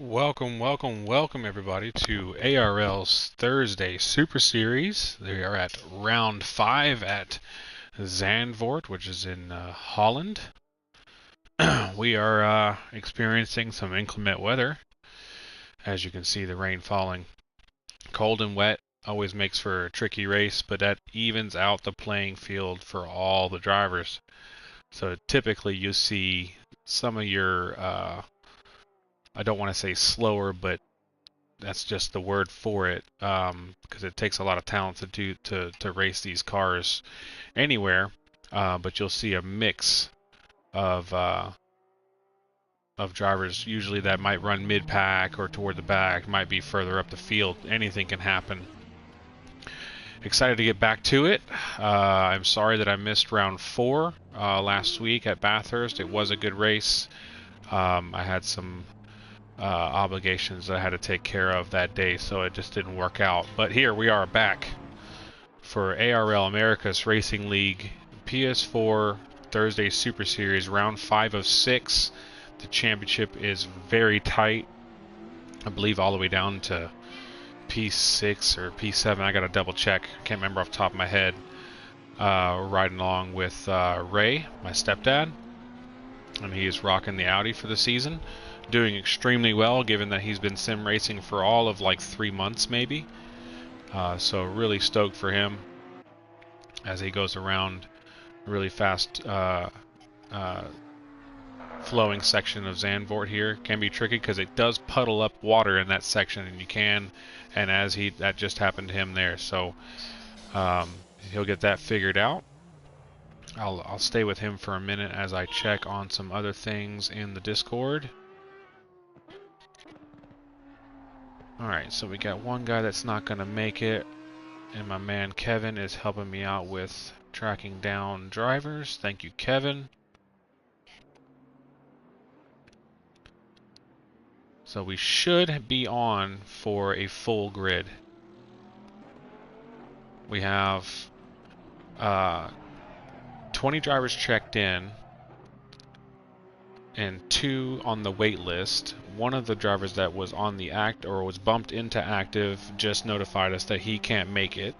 Welcome everybody to ARL's Thursday Super Series. They are at round 5 at Zandvoort, which is in Holland. We are experiencing some inclement weather. As you can see, the rain falling. Cold and wet always makes for a tricky race, but that evens out the playing field for all the drivers. So typically you see some of your, I don't want to say slower, but that's just the word for it, because it takes a lot of talent to race these cars anywhere. But you'll see a mix of drivers usually that might run mid pack or toward the back, might be further up the field. Anything can happen. Excited to get back to it. I'm sorry that I missed round 4 last week at Bathurst. It was a good race. I had some obligations that I had to take care of that day, so it just didn't work out. But here we are back for ARL America's Racing League PS4 Thursday Super Series, round 5 of 6. The championship is very tight. I believe all the way down to P6 or P7. I gotta double check. I can't remember off the top of my head. Riding along with Ray, my stepdad, and he is rocking the Audi for the season. Doing extremely well, given that he's been sim racing for all of like 3 months maybe. So really stoked for him as he goes around a really fast flowing section of Zandvoort here. Can be tricky because it does puddle up water in that section, and as that just happened to him there. So he'll get that figured out. I'll stay with him for a minute as I check on some other things in the Discord. Alright, so we got one guy that's not going to make it, and my man Kevin is helping me out with tracking down drivers. Thank you, Kevin. So we should be on for a full grid. We have 20 drivers checked in and 2 on the wait list. One of the drivers that was on the was bumped into active just notified us that he can't make it.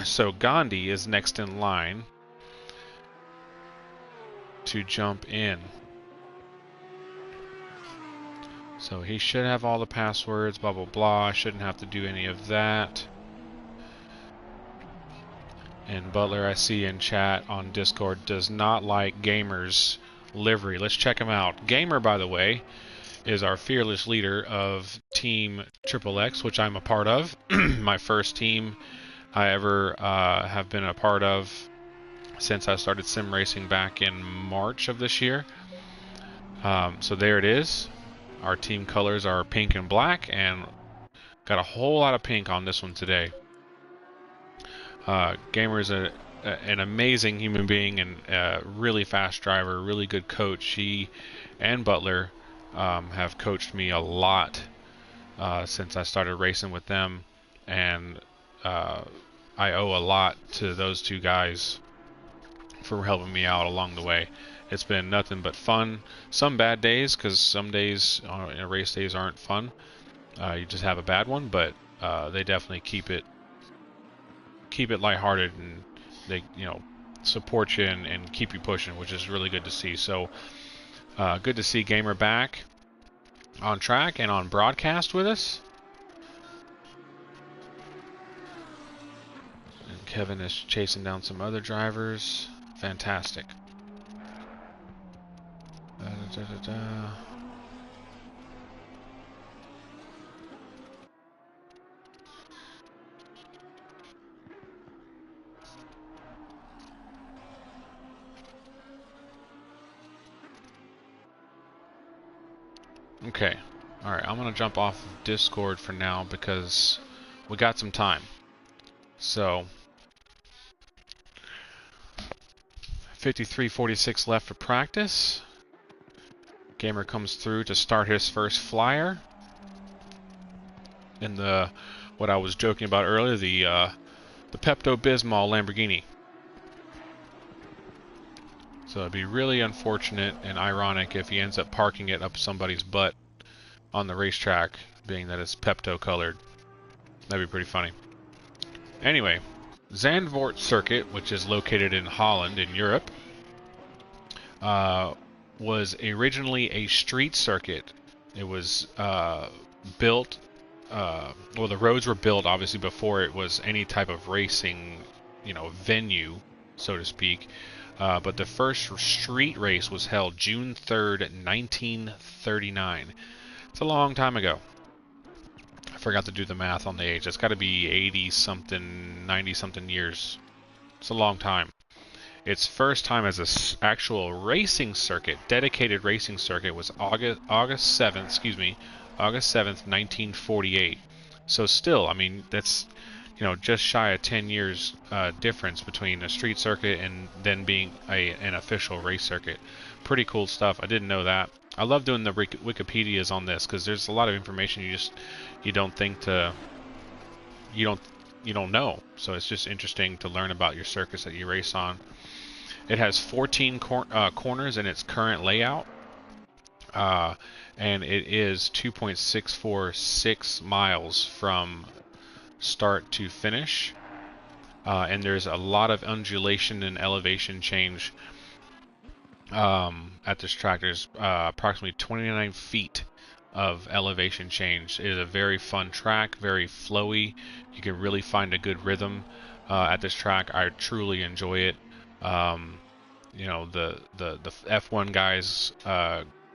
So Gandhi is next in line to jump in. So he should have all the passwords, blah blah blah. Shouldn't have to do any of that. And Butler, I see in chat on Discord, does not like Gamer's livery. Let's check him out. Gamer, by the way, is our fearless leader of Team Triple X, which I'm a part of. My first team I ever have been a part of since I started sim racing back in March of this year. So there it is. Our team colors are pink and black, and got a whole lot of pink on this one today. Gamer is an amazing human being and a really fast driver, really good coach. He and Butler have coached me a lot since I started racing with them, and I owe a lot to those two guys for helping me out along the way. It's been nothing but fun. Some bad days, because some days, race days aren't fun. You just have a bad one, but they definitely keep it lighthearted, and they support you and keep you pushing, which is really good to see. So good to see Gamer back on track and on broadcast with us. And Kevin is chasing down some other drivers. Fantastic. Okay, alright, I'm going to jump off of Discord for now because we got some time. So, 53:46 left for practice. Gamer comes through to start his first flyer. In what I was joking about earlier, the Pepto-Bismol Lamborghini. So it'd be really unfortunate and ironic if he ends up parking it up somebody's butt on the racetrack, being that it's Pepto colored. That'd be pretty funny. Anyway, Zandvoort Circuit, which is located in Holland in Europe, was originally a street circuit. It was built, well, the roads were built obviously before it was any type of racing, venue, so to speak. But the first street race was held June 3rd, 1939. It's a long time ago. I forgot to do the math on the age. It's got to be 80-something, 90-something years. It's a long time. Its first time as an actual racing circuit, dedicated racing circuit, was August 7th, August 7th, 1948. So still, I mean, that's, just shy of 10 years difference between a street circuit and then being an official race circuit. Pretty cool stuff. I didn't know that. I love doing the Wikipedias on this because there's a lot of information you don't think to, you don't know. So it's just interesting to learn about your circuits that you race on. It has 14 corners in its current layout, and it is 2.646 miles from start to finish. And there's a lot of undulation and elevation change at this track. There's approximately 29 feet of elevation change. It is a very fun track, very flowy. You can really find a good rhythm at this track. I truly enjoy it. The F1 guys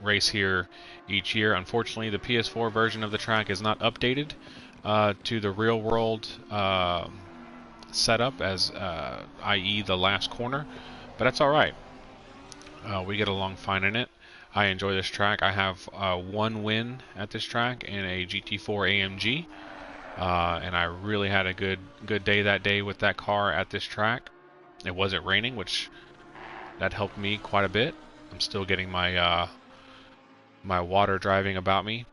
race here each year. Unfortunately, the PS4 version of the track is not updated to the real world setup, as i.e. the last corner, but that's all right. We get along fine in it. I enjoy this track. I have one win at this track in a GT4 AMG, and I really had a good day that day with that car at this track. It wasn't raining, which that helped me quite a bit. I'm still getting my my water driving about me.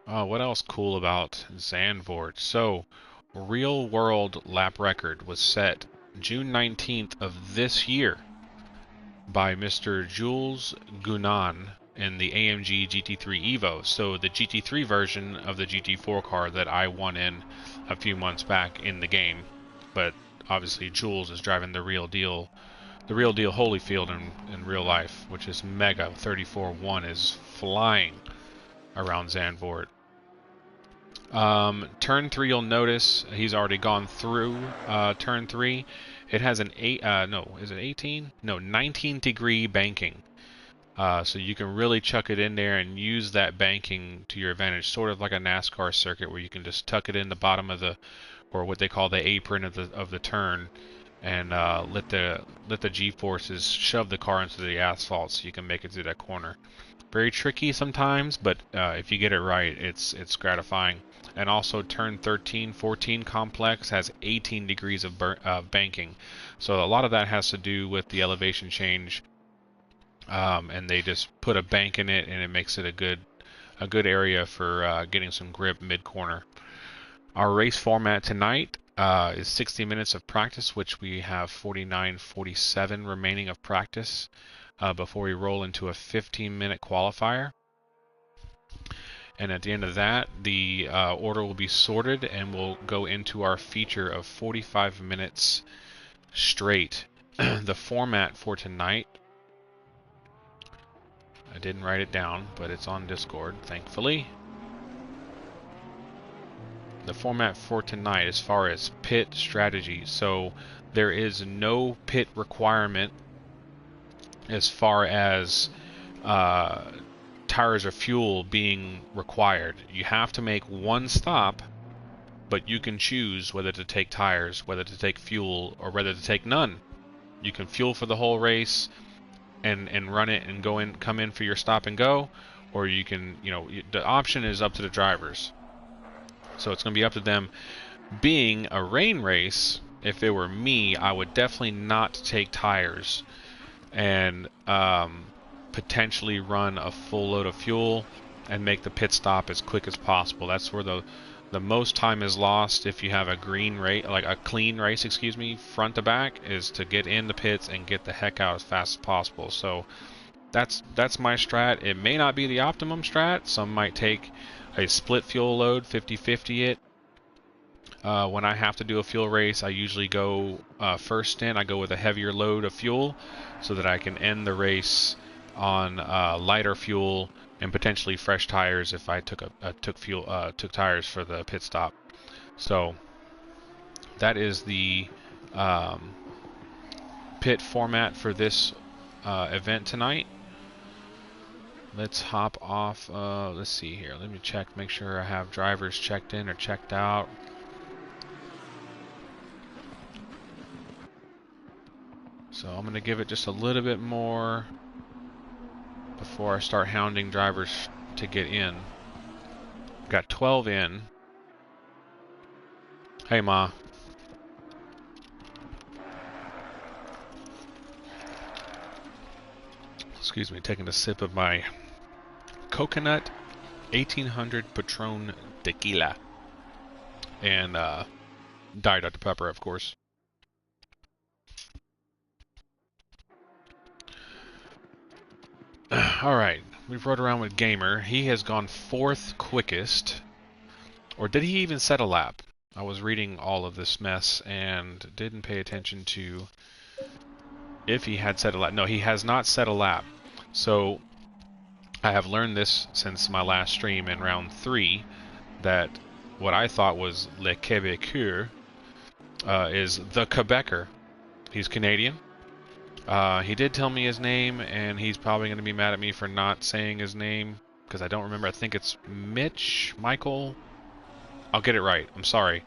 What else cool about Zandvoort? So, real world lap record was set June 19th of this year by Mr. Jules Gounon in the AMG GT3 Evo. So the GT3 version of the GT4 car that I won in a few months back in the game. But obviously Jules is driving the real deal Holyfield in real life, which is mega. 34-1 is flying around Zandvoort. Turn 3, you'll notice he's already gone through turn 3. It has an 19 degree banking. So you can really chuck it in there and use that banking to your advantage, sort of like a NASCAR circuit where you can just tuck it in the bottom of the, or what they call the apron of the turn, and let the G-forces shove the car into the asphalt so you can make it through that corner. Very tricky sometimes, but if you get it right, it's gratifying. And also turn 13-14 complex has 18 degrees of banking. So a lot of that has to do with the elevation change, and they just put a bank in it, and it makes it a good area for getting some grip mid-corner. Our race format tonight is 60 minutes of practice, which we have 49-47 remaining of practice before we roll into a 15-minute qualifier. And at the end of that, the order will be sorted, and we'll go into our feature of 45 minutes straight. The format for tonight, I didn't write it down, but it's on Discord, thankfully. The format for tonight, as far as pit strategy, so there is no pit requirement as far as tires or fuel being required. You have to make one stop, but you can choose whether to take tires, whether to take fuel, or whether to take none. You can fuel for the whole race and run it and come in for your stop and go, or you can, the option is up to the drivers. So it's going to be up to them. Being a rain race, if it were me, I would definitely not take tires and potentially run a full load of fuel and make the pit stop as quick as possible. That's where the most time is lost if you have a clean race, front to back, is to get in the pits and get the heck out as fast as possible. So that's my strat. It may not be the optimum strat. Some might take a split fuel load, 50-50 it. When I have to do a fuel race, I usually go first stint. I go with a heavier load of fuel so that I can end the race on lighter fuel and potentially fresh tires if I took tires for the pit stop. So that is the pit format for this event tonight. Let's hop off. Let's see here. Let me check, make sure I have drivers checked in or checked out. So I'm going to give it just a little bit more before I start hounding drivers to get in. Got 12 in. Hey, Ma. Excuse me, taking a sip of my coconut 1800 Patron tequila. And Diet Dr. Pepper, of course. Alright, we've rode around with Gamer. He has gone 4th quickest. Or did he even set a lap? I was reading all of this mess and didn't pay attention to if he had set a lap. No, he has not set a lap. So I have learned this since my last stream in round 3 that what I thought was Le Québécois is the Quebecer. He's Canadian. He did tell me his name, and he's probably going to be mad at me for not saying his name because I don't remember. I think it's Michael. I'll get it right. I'm sorry.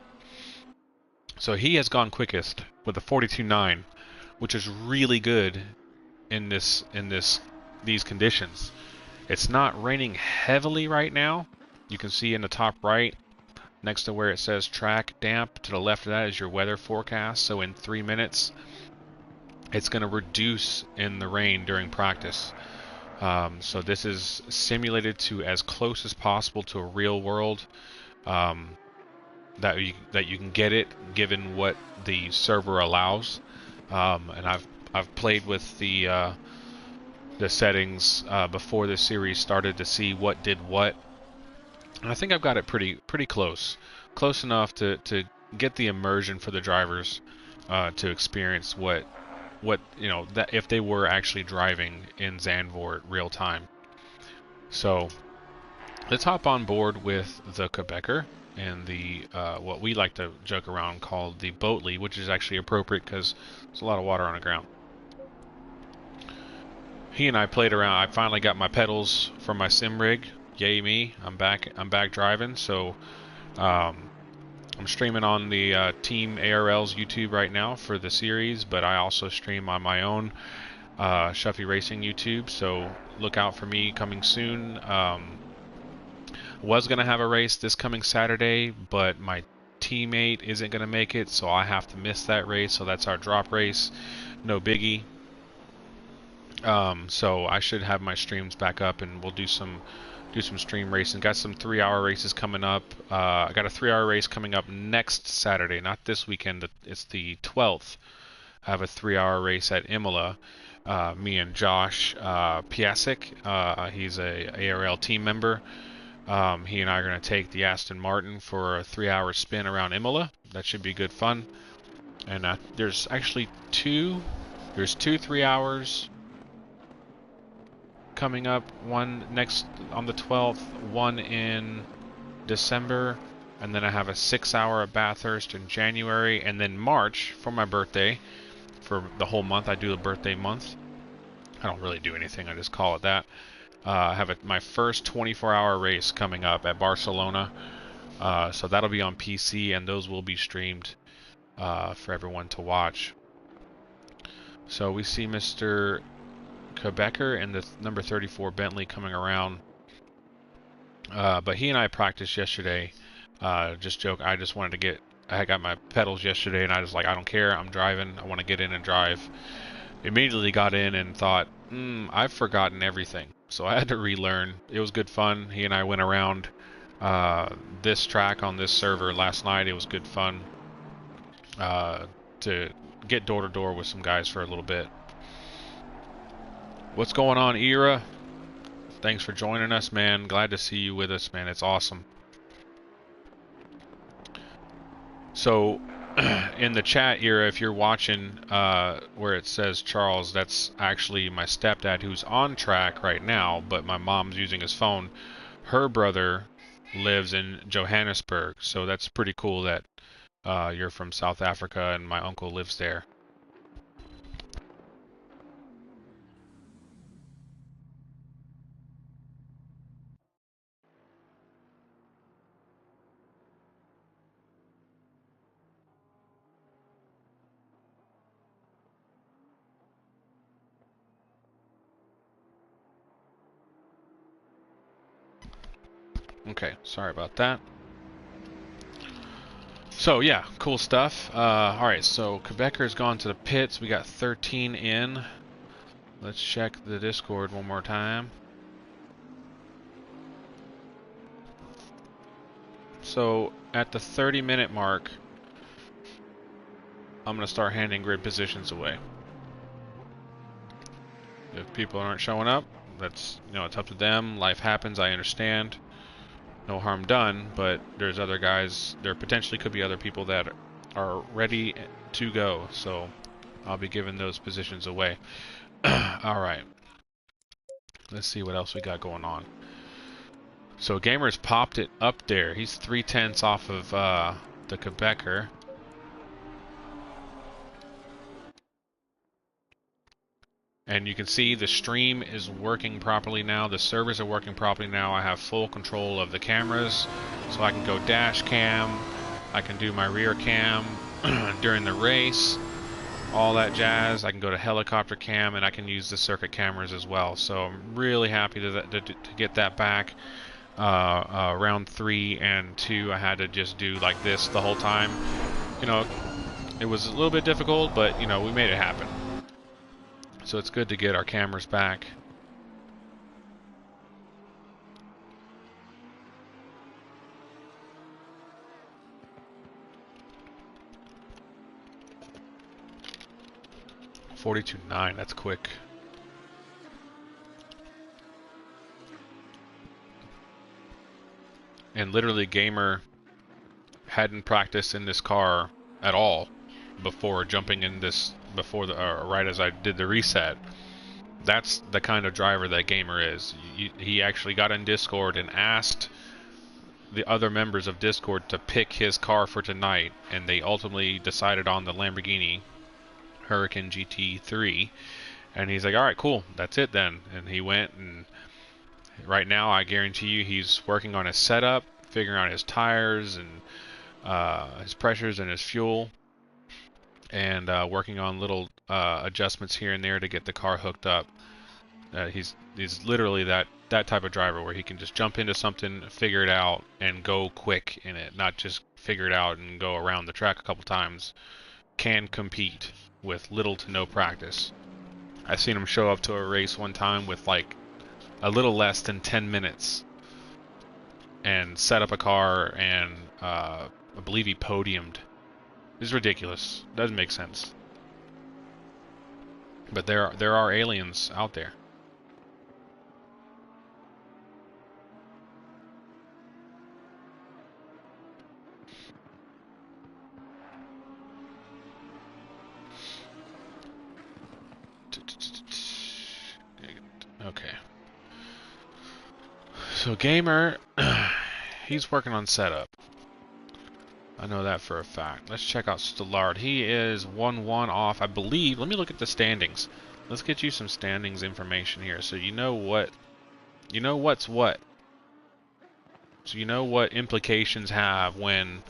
So he has gone quickest with a 42.9, which is really good in these conditions. It's not raining heavily right now. You can see in the top right, next to where it says track damp, to the left of that is your weather forecast. So in 3 minutes, it's going to reduce in the rain during practice. So this is simulated to as close as possible to a real world that you can get it, given what the server allows. And I've played with the settings before this series started to see what did what, and I think I've got it pretty close enough to get the immersion for the drivers to experience what that if they were actually driving in Zandvoort real time. So let's hop on board with the Quebecer and the what we like to joke around called the Boatly, which is actually appropriate because there's a lot of water on the ground. He and I played around. I finally got my pedals from my sim rig. Yay me! I'm back driving. So I'm streaming on the Team ARL's YouTube right now for the series, but I also stream on my own Shuffy Racing YouTube. So look out for me coming soon. Was gonna have a race this coming Saturday, but my teammate isn't gonna make it, so I have to miss that race. So that's our drop race. No biggie. So I should have my streams back up, and we'll do some stream racing. Got some 3-hour races coming up. I got a 3-hour race coming up next Saturday, not this weekend. It's the 12th. I have a 3-hour race at Imola. Me and Josh Piasek, he's a ARL team member. He and I are going to take the Aston Martin for a 3-hour spin around Imola. That should be good fun. And there's actually two 3 hours coming up, one next on the 12th, one in December, and then I have a 6-hour at Bathurst in January, and then March for my birthday, for the whole month. I do a birthday month. I don't really do anything, I just call it that. I have my first 24-hour race coming up at Barcelona, so that'll be on PC, and those will be streamed for everyone to watch. So we see Mr. Quebecer and the number 34 Bentley coming around, but he and I practiced yesterday. Just joke. I just wanted to I got my pedals yesterday, and I was like, I don't care. I'm driving. I want to get in and drive. Immediately got in and thought, I've forgotten everything. So I had to relearn. It was good fun. He and I went around this track on this server last night. It was good fun to get door to door with some guys for a little bit. What's going on, Ira? Thanks for joining us, man. Glad to see you with us, man. It's awesome. So, in the chat, Ira, if you're watching where it says Charles, that's actually my stepdad who's on track right now, but my mom's using his phone. Her brother lives in Johannesburg, so that's pretty cool that you're from South Africa and my uncle lives there. Okay, sorry about that. So yeah, cool stuff. Alright, so Quebecer's gone to the pits. We got 13 in. Let's check the Discord one more time. So at the 30-minute mark, I'm going to start handing grid positions away. If people aren't showing up, that's, it's up to them. Life happens, I understand. No harm done, but there's other guys, there potentially could be other people that are ready to go, so I'll be giving those positions away. Alright. Let's see what else we got going on. So Gamer's popped it up there. He's 3/10 off of the Quebecer. And you can see the stream is working properly now. The servers are working properly now. I have full control of the cameras. So I can go dash cam. I can do my rear cam during the race. All that jazz. I can go to helicopter cam, and I can use the circuit cameras as well. So I'm really happy to get that back. Round 3 and 2, I had to just do like this the whole time. It was a little bit difficult, but we made it happen. So it's good to get our cameras back. .42.9, that's quick. And literally, Gamer hadn't practiced in this car at all before jumping in this, right as I did the reset. That's the kind of driver that Gamer is. He actually got in Discord and asked the other members of Discord to pick his car for tonight, and they ultimately decided on the Lamborghini Huracan GT3, and he's like, alright, cool, that's it then. And he went, and right now I guarantee you he's working on his setup, figuring out his tires and his pressures and his fuel, and working on little adjustments here and there to get the car hooked up. He's literally that type of driver where he can just jump into something, figure it out, and go quick in it, not just figure it out and go around the track a couple times. Can compete with little to no practice. I've seen him show up to a race one time with like a little less than 10 minutes and set up a car, and I believe he podiumed. It's ridiculous. Doesn't make sense. But there are aliens out there. Okay. So Gamer, he's working on setup. I know that for a fact. Let's check out Stellard. He is 1-1 off, I believe. Let me look at the standings. Let's get you some standings information here, so you know what's what. So you know what implications have when,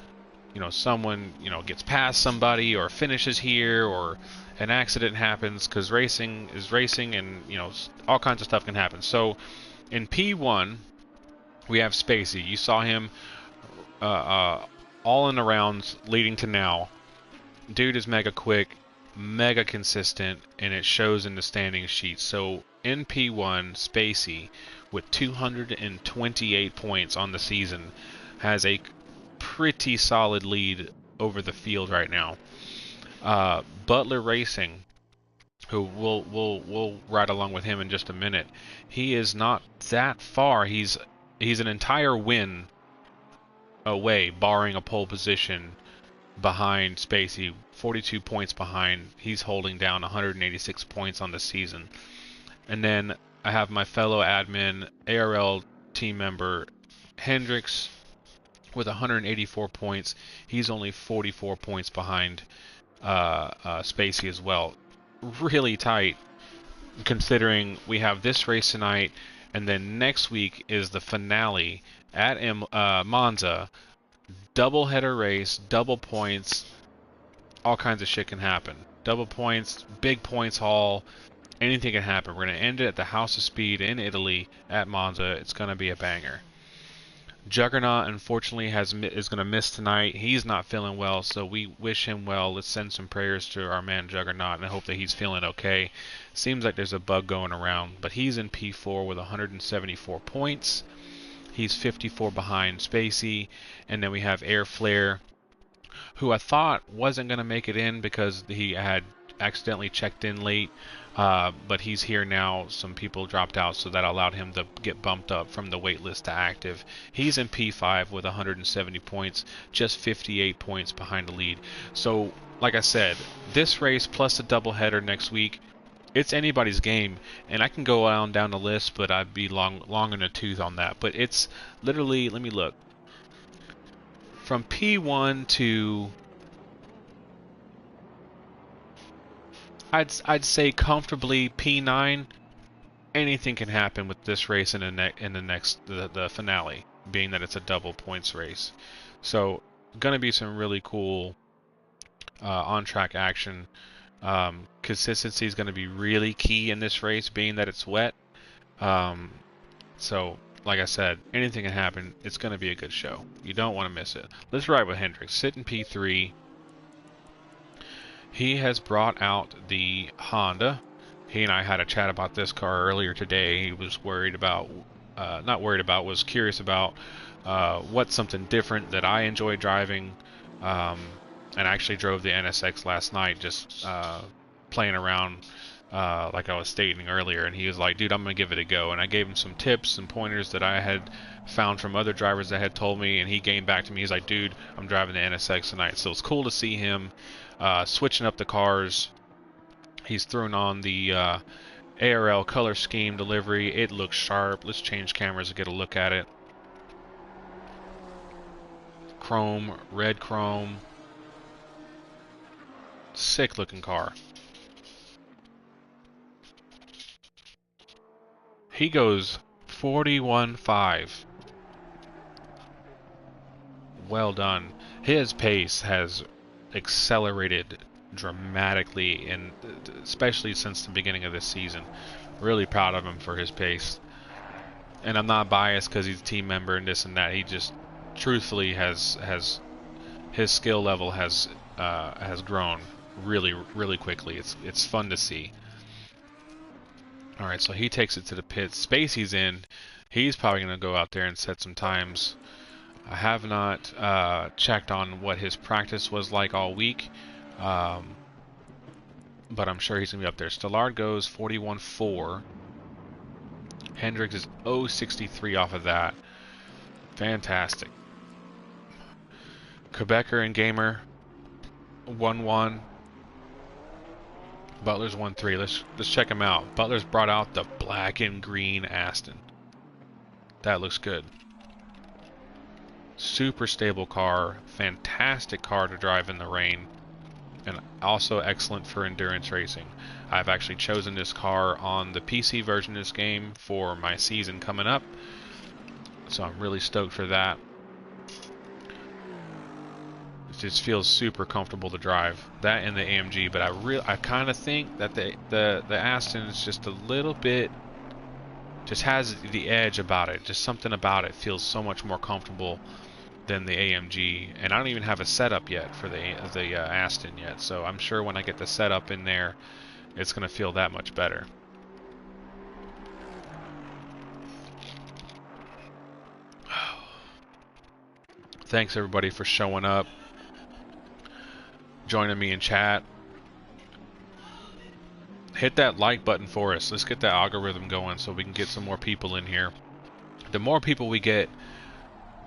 someone, gets past somebody or finishes here, or an accident happens, because racing is racing, and, all kinds of stuff can happen. So in P1, we have Spacey. You saw him all in the rounds leading to now. Dude is mega quick, mega consistent, and it shows in the standing sheet. So in P1, Spacey, with 228 points on the season, has a pretty solid lead over the field right now. Butler Racing who we'll ride along with him in just a minute. He is not that far. He's an entire win away, barring a pole position behind Spacey. 42 points behind. He's holding down 186 points on the season. And then I have my fellow admin, ARL team member Hendricks with 184 points. He's only 44 points behind Spacey as well. Really tight, considering we have this race tonight, and then next week is the finale at Monza. Double header race, double points, all kinds of shit can happen. Double points, big points haul, anything can happen. We're going to end it at the House of Speed in Italy at Monza. It's going to be a banger. Juggernaut, unfortunately, is going to miss tonight. He's not feeling well, so we wish him well. Let's send some prayers to our man Juggernaut and hope that he's feeling okay. Seems like there's a bug going around, but he's in P4 with 174 points. He's 54 behind Spacey, and then we have Air Flare, who I thought wasn't going to make it in because he had accidentally checked in late, but he's here now. Some people dropped out, so that allowed him to get bumped up from the wait list to active. He's in P5 with 170 points, just 58 points behind the lead. So, like I said, this race plus a doubleheader next week, it's anybody's game, and I can go on down the list, but I'd be long in the tooth on that. But it's literally, let me look, from P1 to, I'd say comfortably P9. Anything can happen with this race in the finale, being that it's a double points race. So, gonna be some really cool on track action. Consistency is going to be really key in this race, being that it's wet. So, like I said, anything can happen. It's going to be a good show. You don't want to miss it. Let's ride with Hendricks. Sit in P3. He has brought out the Honda. He and I had a chat about this car earlier today. He was worried about, was curious about what's something different that I enjoy driving. And I actually drove the NSX last night, just playing around, like I was stating earlier. And he was like, dude, I'm going to give it a go. And I gave him some tips and pointers that I had found from other drivers that had told me. And he came back to me. He's like, dude, I'm driving the NSX tonight. So it's cool to see him switching up the cars. He's thrown on the ARL color scheme delivery. It looks sharp. Let's change cameras and get a look at it. Chrome, red chrome. Sick looking car. He goes 41.5. Well done. His pace has accelerated dramatically, and especially since the beginning of this season. Really proud of him for his pace. And I'm not biased because he's a team member and this and that. He just truthfully has his skill level has grown really quickly. It's fun to see. All right, so he takes it to the pits. Spacey's in. He's probably going to go out there and set some times. I have not checked on what his practice was like all week, but I'm sure he's going to be up there. Stallard goes 41.4. Hendricks is 0.63 off of that. Fantastic. Quebecer and Gamer 1-1. Butler's 1-3. Let's check him out. Butler's brought out the black and green Aston. That looks good. Super stable car. Fantastic car to drive in the rain. And also excellent for endurance racing. I've actually chosen this car on the PC version of this game for my season coming up. So I'm really stoked for that. It just feels super comfortable to drive. That and the AMG, but I kind of think that the Aston is just a little bit, just has the edge about it. Just something about it feels so much more comfortable than the AMG. And I don't even have a setup yet for the Aston yet. So I'm sure when I get the setup in there, it's going to feel that much better. Thanks everybody for showing up, joining me in chat. hit that like button for us. Let's get that algorithm going so we can get some more people in here. The more people we get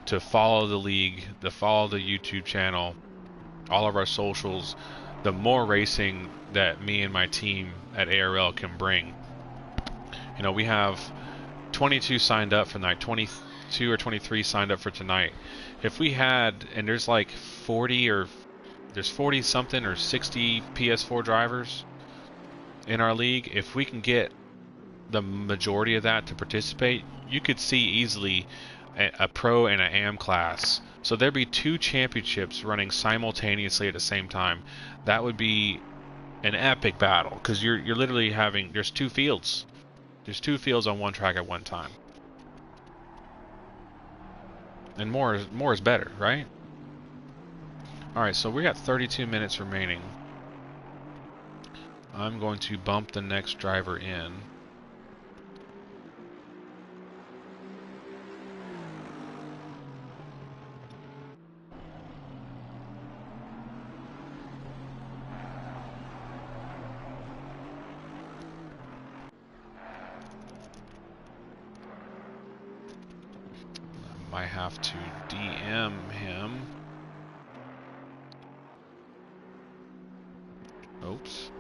to follow the league, to follow the YouTube channel, all of our socials, the more racing that me and my team at ARL can bring. You know, we have 22 signed up for tonight, 22 or 23 signed up for tonight. If we had, and there's like 40 something or 60 PS4 drivers in our league, if we can get the majority of that to participate, you could see easily a pro and an AM class. So there'd be 2 championships running simultaneously at the same time. That would be an epic battle, because you're literally having, there's 2 fields. There's 2 fields on one track at one time. And more is better, right? Alright, so we got 32 minutes remaining. I'm going to bump the next driver in. I have to DM him. Oops.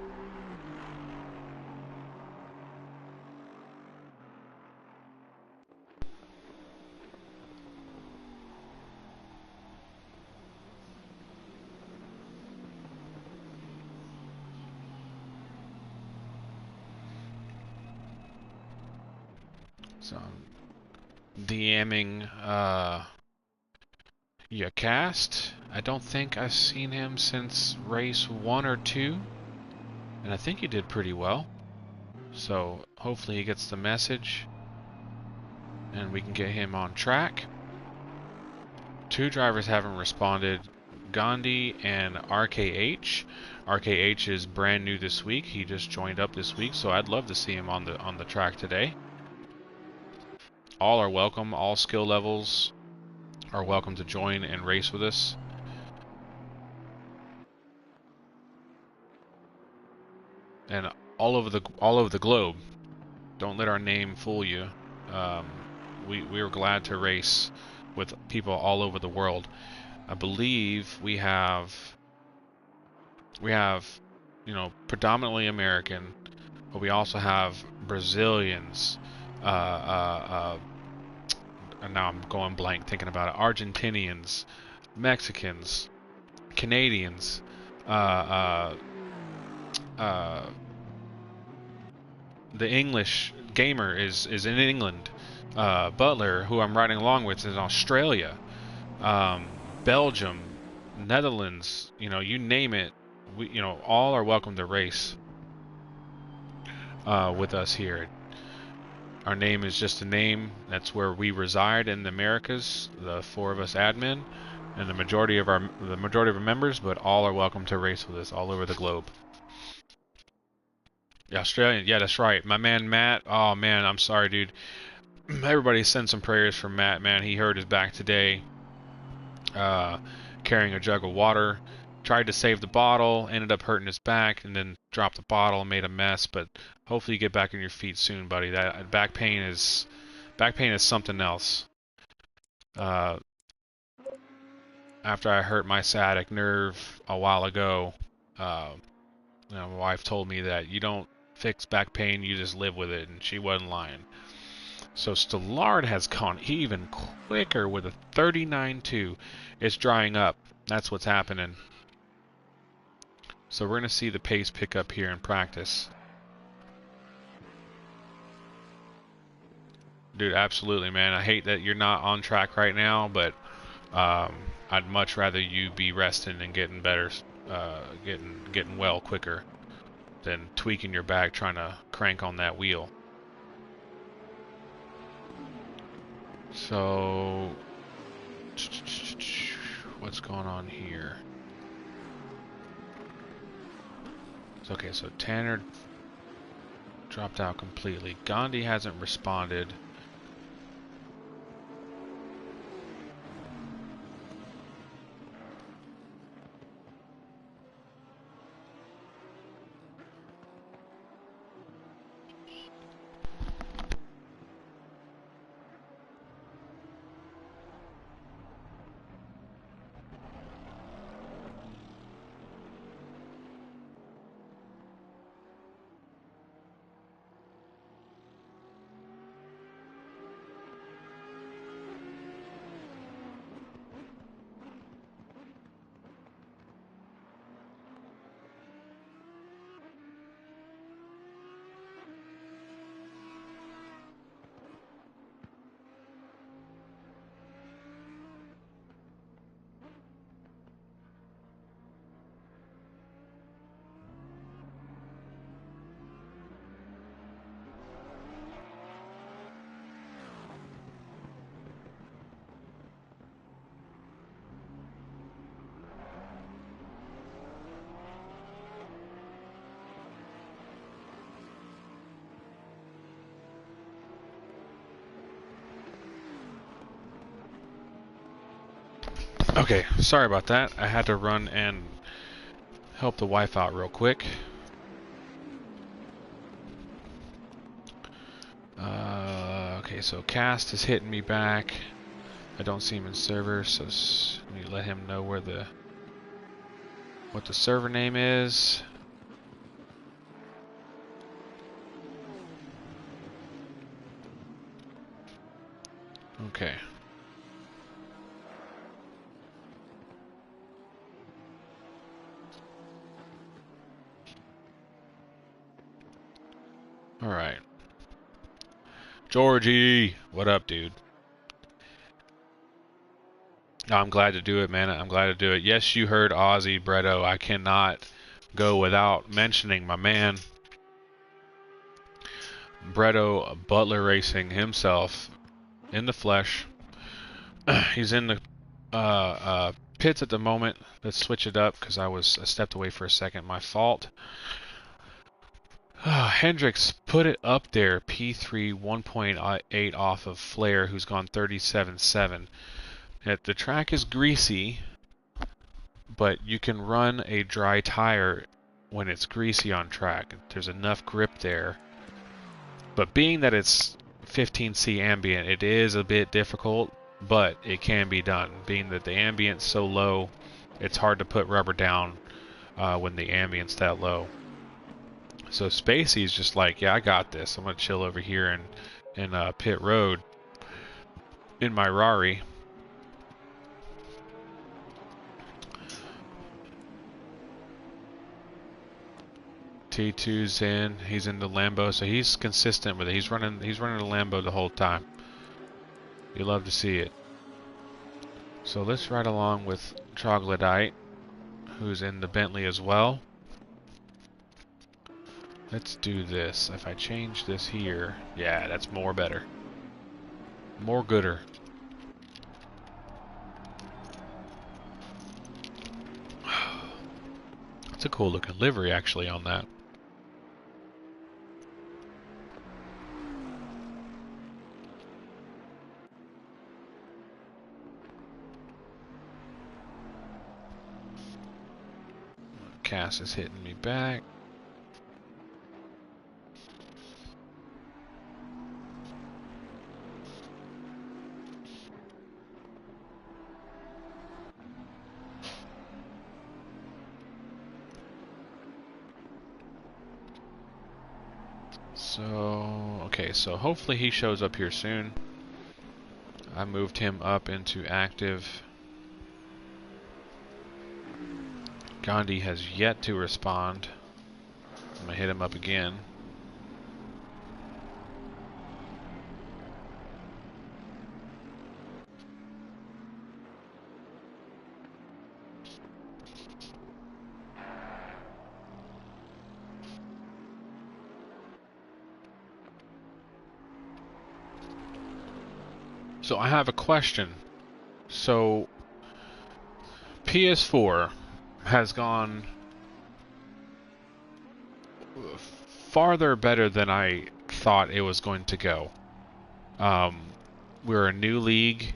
So I'm DMing Cast. I don't think I've seen him since race 1 or 2, and I think he did pretty well. So hopefully he gets the message and we can get him on track. 2 drivers haven't responded, Gandhi and RKH. RKH is brand new this week. He just joined up this week, so I'd love to see him on the track today. All are welcome. All skill levels are welcome to join and race with us. And all over the globe. Don't let our name fool you. We are glad to race with people all over the world. I believe we have, you know, predominantly American, but we also have Brazilians. And now I'm going blank thinking about it. Argentinians, Mexicans, Canadians, the English gamer is in England. Butler, who I'm riding along with, is in Australia. Belgium, Netherlands, you know, you name it. You know, all are welcome to race with us here. Our name is just a name. That's where we reside in the Americas. The 4 of us admin, and the majority of our members, but all are welcome to race with us all over the globe. Yeah, Australian, yeah, that's right. My man Matt. Oh man, I'm sorry, dude. Everybody send some prayers for Matt. Man, he hurt his back today. Carrying a jug of water. Tried to save the bottle, ended up hurting his back, and then dropped the bottle and made a mess. But hopefully you get back on your feet soon, buddy. That back pain is something else. After I hurt my sciatic nerve a while ago, you know, my wife told me that you don't fix back pain, you just live with it, and she wasn't lying. So Stellard has gone even quicker with a 39.2. It's drying up. That's what's happening. So we're going to see the pace pick up here in practice. Dude, absolutely, man. I hate that you're not on track right now, but I'd much rather you be resting and getting better, getting well quicker than tweaking your back trying to crank on that wheel. So, what's going on here? Okay, so Tanner dropped out completely. Gandhi hasn't responded. Okay, sorry about that. I had to run and help the wife out real quick. Okay, so Cast is hitting me back. I don't see him in server, so let me let him know what the server name is. Okay. All right. Georgie, what up, dude? I'm glad to do it, man. I'm glad to do it. Yes, you heard Ozzy Bretto. I cannot go without mentioning my man, Bretto Butler Racing himself, in the flesh. He's in the pits at the moment. Let's switch it up because I stepped away for a second. My fault. Hendricks put it up there. P3 1.8 off of Flair, who's gone 37.7. The track is greasy, but you can run a dry tire when it's greasy on track. There's enough grip there. But being that it's 15C ambient, it is a bit difficult, but it can be done. Being that the ambient's so low, it's hard to put rubber down when the ambient's that low. So Spacey's just like, yeah, I got this. I'm going to chill over here in pit road in my Rari. T2's in. He's in the Lambo, so he's consistent with it. He's running the Lambo the whole time. You love to see it. So let's ride along with Troglodyte, who's in the Bentley as well. Let's do this. If I change this here, yeah, that's more better. More gooder. It's a cool looking livery actually on that. Cass is hitting me back. So, okay, so hopefully he shows up here soon. I moved him up into active. Gandhi has yet to respond. I'm gonna hit him up again. So I have a question. So PS4 has gone farther better than I thought it was going to go. We're a new league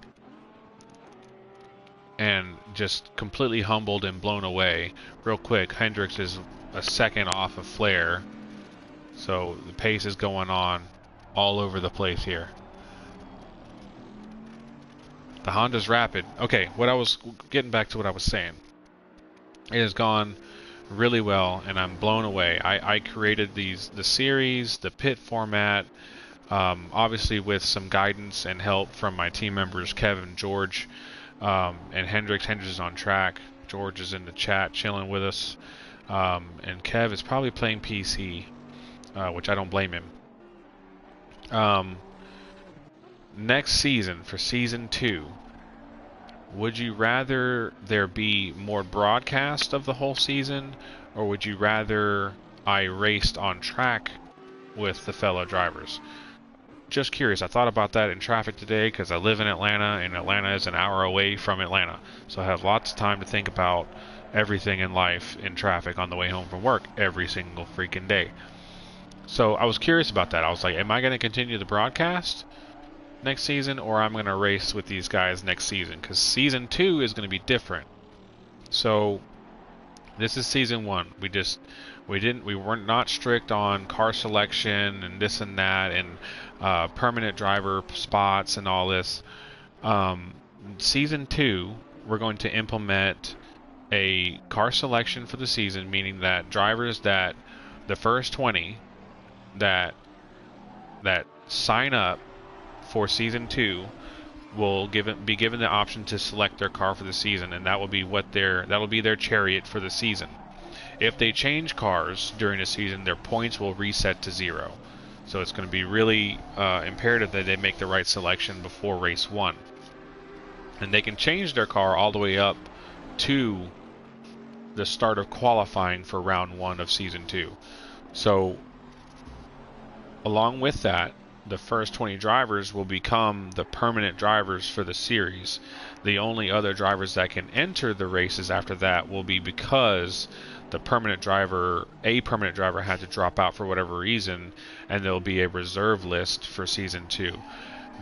and just completely humbled and blown away. Real quick, Hendricks is a second off of Flair, so the pace is going on all over the place here. The Honda's rapid. Okay, what I was getting back to what I was saying. It has gone really well, and I'm blown away. I created the series, the pit format, obviously with some guidance and help from my team members, Kevin, George, and Hendricks. Hendricks is on track. George is in the chat chilling with us. And Kev is probably playing PC, which I don't blame him. Next season, for season 2, would you rather there be more broadcast of the whole season, or would you rather I raced on track with the fellow drivers? Just curious. I thought about that in traffic today because I live in Atlanta, and Atlanta is an hour away from Atlanta. So I have lots of time to think about everything in life in traffic on the way home from work every single freaking day. So I was curious about that. I was like, am I going to continue the broadcast next season, or I'm going to race with these guys next season, because season 2 is going to be different. So this is season 1. We weren't not strict on car selection and this and that and permanent driver spots and all this. Season 2, we're going to implement a car selection for the season, meaning that drivers that the first 20 that sign up for season 2 will be given the option to select their car for the season, and that will be that'll be their chariot for the season. If they change cars during the season, their points will reset to 0. So it's going to be really imperative that they make the right selection before race 1. And they can change their car all the way up to the start of qualifying for round 1 of season 2. So along with that, the first 20 drivers will become the permanent drivers for the series. The only other drivers that can enter the races after that will be because a permanent driver had to drop out for whatever reason, and there'll be a reserve list for season 2.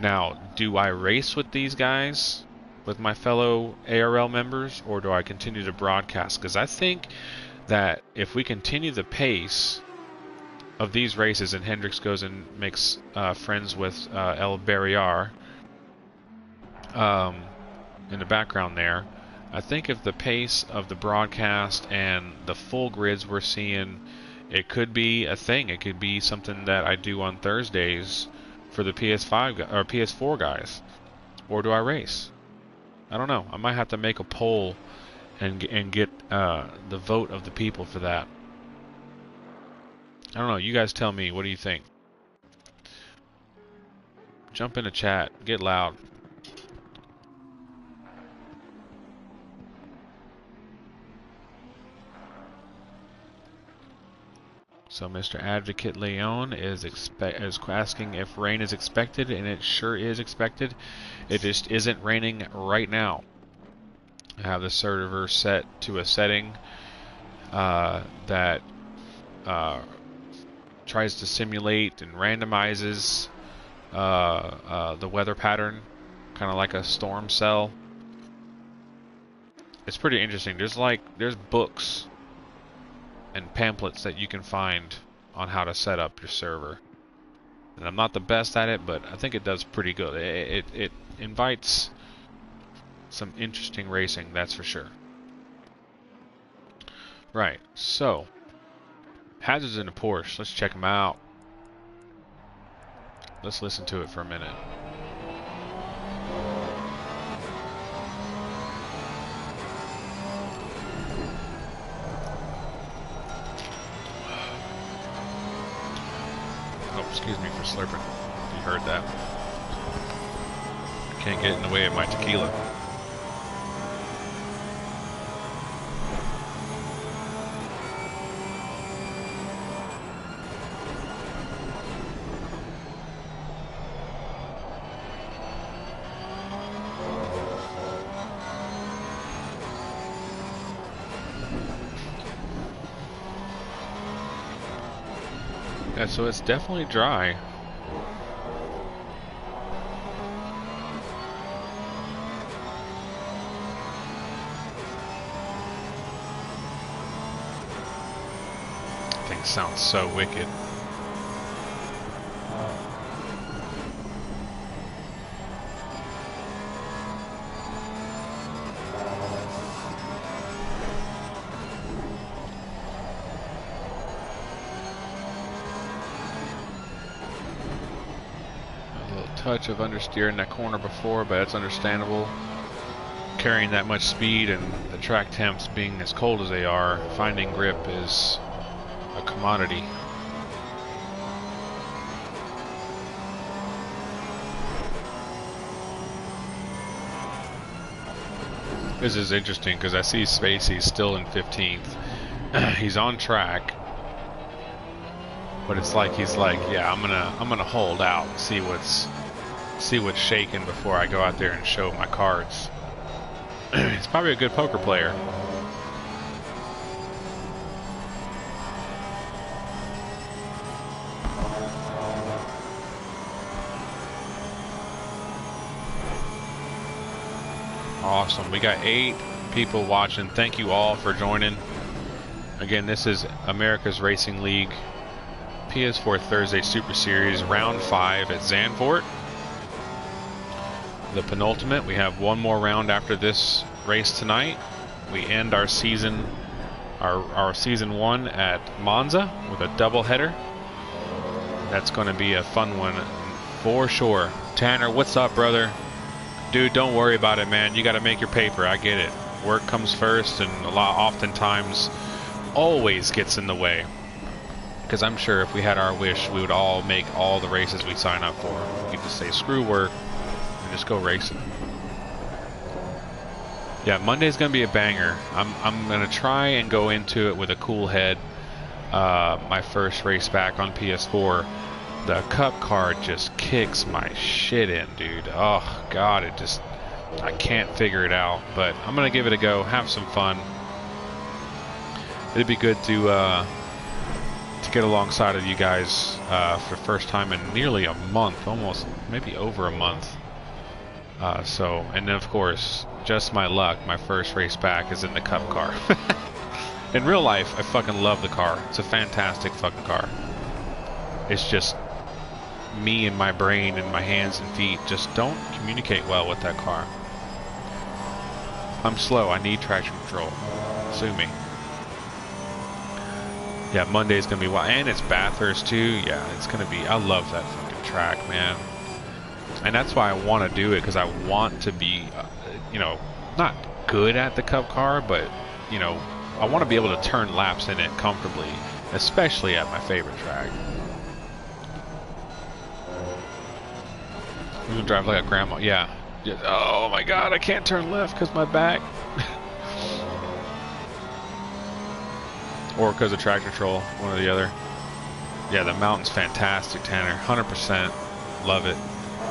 Now, do I race with these guys, with my fellow ARL members, or do I continue to broadcast? Because I think that if we continue the pace of these races, and Hendricks goes and makes friends with El Barriar in the background there, I think if the pace of the broadcast and the full grids we're seeing, it could be a thing. It could be something that I do on Thursdays for the PS5 or PS4 guys. Or do I race? I don't know. I might have to make a poll and get the vote of the people for that. I don't know. You guys tell me. What do you think? Jump in the chat. Get loud. So Mr. Advocate Leon is asking if rain is expected, and it sure is expected. It just isn't raining right now. I have the server set to a setting that tries to simulate and randomizes the weather pattern, kind of like a storm cell. It's pretty interesting. There's books and pamphlets that you can find on how to set up your server. And I'm not the best at it, but I think it does pretty good. It invites some interesting racing, that's for sure. Right, so hazards in a Porsche. Let's check them out. Let's listen to it for a minute. Oh, excuse me for slurping. You heard that. I can't get in the way of my tequila. Yeah, so it's definitely dry. Thing sounds so wicked. Touch of understeer in that corner before, but it's understandable. Carrying that much speed and the track temps being as cold as they are, finding grip is a commodity. This is interesting because I see Spacey's still in 15th. He's on track. But it's like he's like, yeah, I'm gonna hold out and see what's shaking before I go out there and show my cards. He's probably a good poker player. Awesome. We got 8 people watching. Thank you all for joining. Again, this is America's Racing League PS4 Thursday Super Series Round 5 at Zandvoort. The penultimate. We have one more round after this race tonight. We end our season, our season 1 at Monza with a double header. That's going to be a fun one for sure. Tanner, what's up, brother? Dude, don't worry about it, man. You got to make your paper. I get it. Work comes first, and oftentimes always gets in the way. Because I'm sure if we had our wish, we would all make all the races we sign up for. We could just say screw work and just go racing. Yeah, Monday's gonna be a banger. I'm gonna try and go into it with a cool head. My first race back on PS4, the Cup car just kicks my shit in, dude. Oh God, I can't figure it out. But I'm gonna give it a go, have some fun. It'd be good to get alongside of you guys for the first time in nearly a month, almost maybe over a month. And then of course, just my luck, my first race back is in the Cup car. In real life, I fucking love the car. It's a fantastic fucking car. It's just me and my brain and my hands and feet just don't communicate well with that car. I'm slow. I need traction control. Sue me. Yeah, Monday's gonna be wild, and it's Bathurst too. Yeah, it's gonna be. I love that fucking track, man. And that's why I want to do it, because I want to be, you know, not good at the Cup car, but, you know, I want to be able to turn laps in it comfortably, especially at my favorite track. I'm gonna drive like a grandma. Yeah. Oh my God, I can't turn left because my back. Or because of traction control, one or the other. Yeah, the mountain's fantastic, Tanner. 100%. Love it.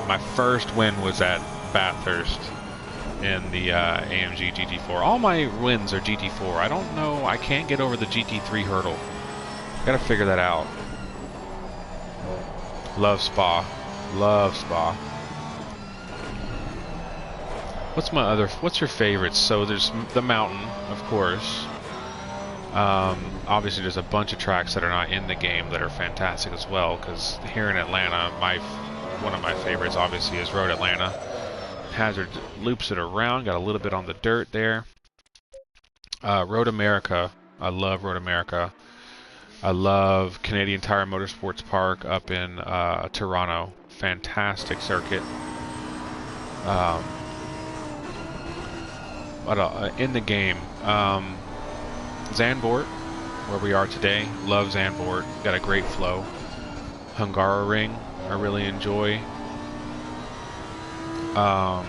My first win was at Bathurst in the AMG GT4. All my wins are GT4. I don't know. I can't get over the GT3 hurdle. Gotta figure that out. Love Spa. Love Spa. What's your favorites? So there's the mountain, of course. Obviously there's a bunch of tracks that are not in the game that are fantastic as well, because here in Atlanta, one of my favorites obviously is Road Atlanta. Hazard loops it around, got a little bit on the dirt there. Road America, I love Road America. I love Canadian Tire Motorsports Park up in Toronto. Fantastic circuit. In the game, Zandvoort, where we are today, love Zandvoort, got a great flow. Hungaroring, I really enjoy. Why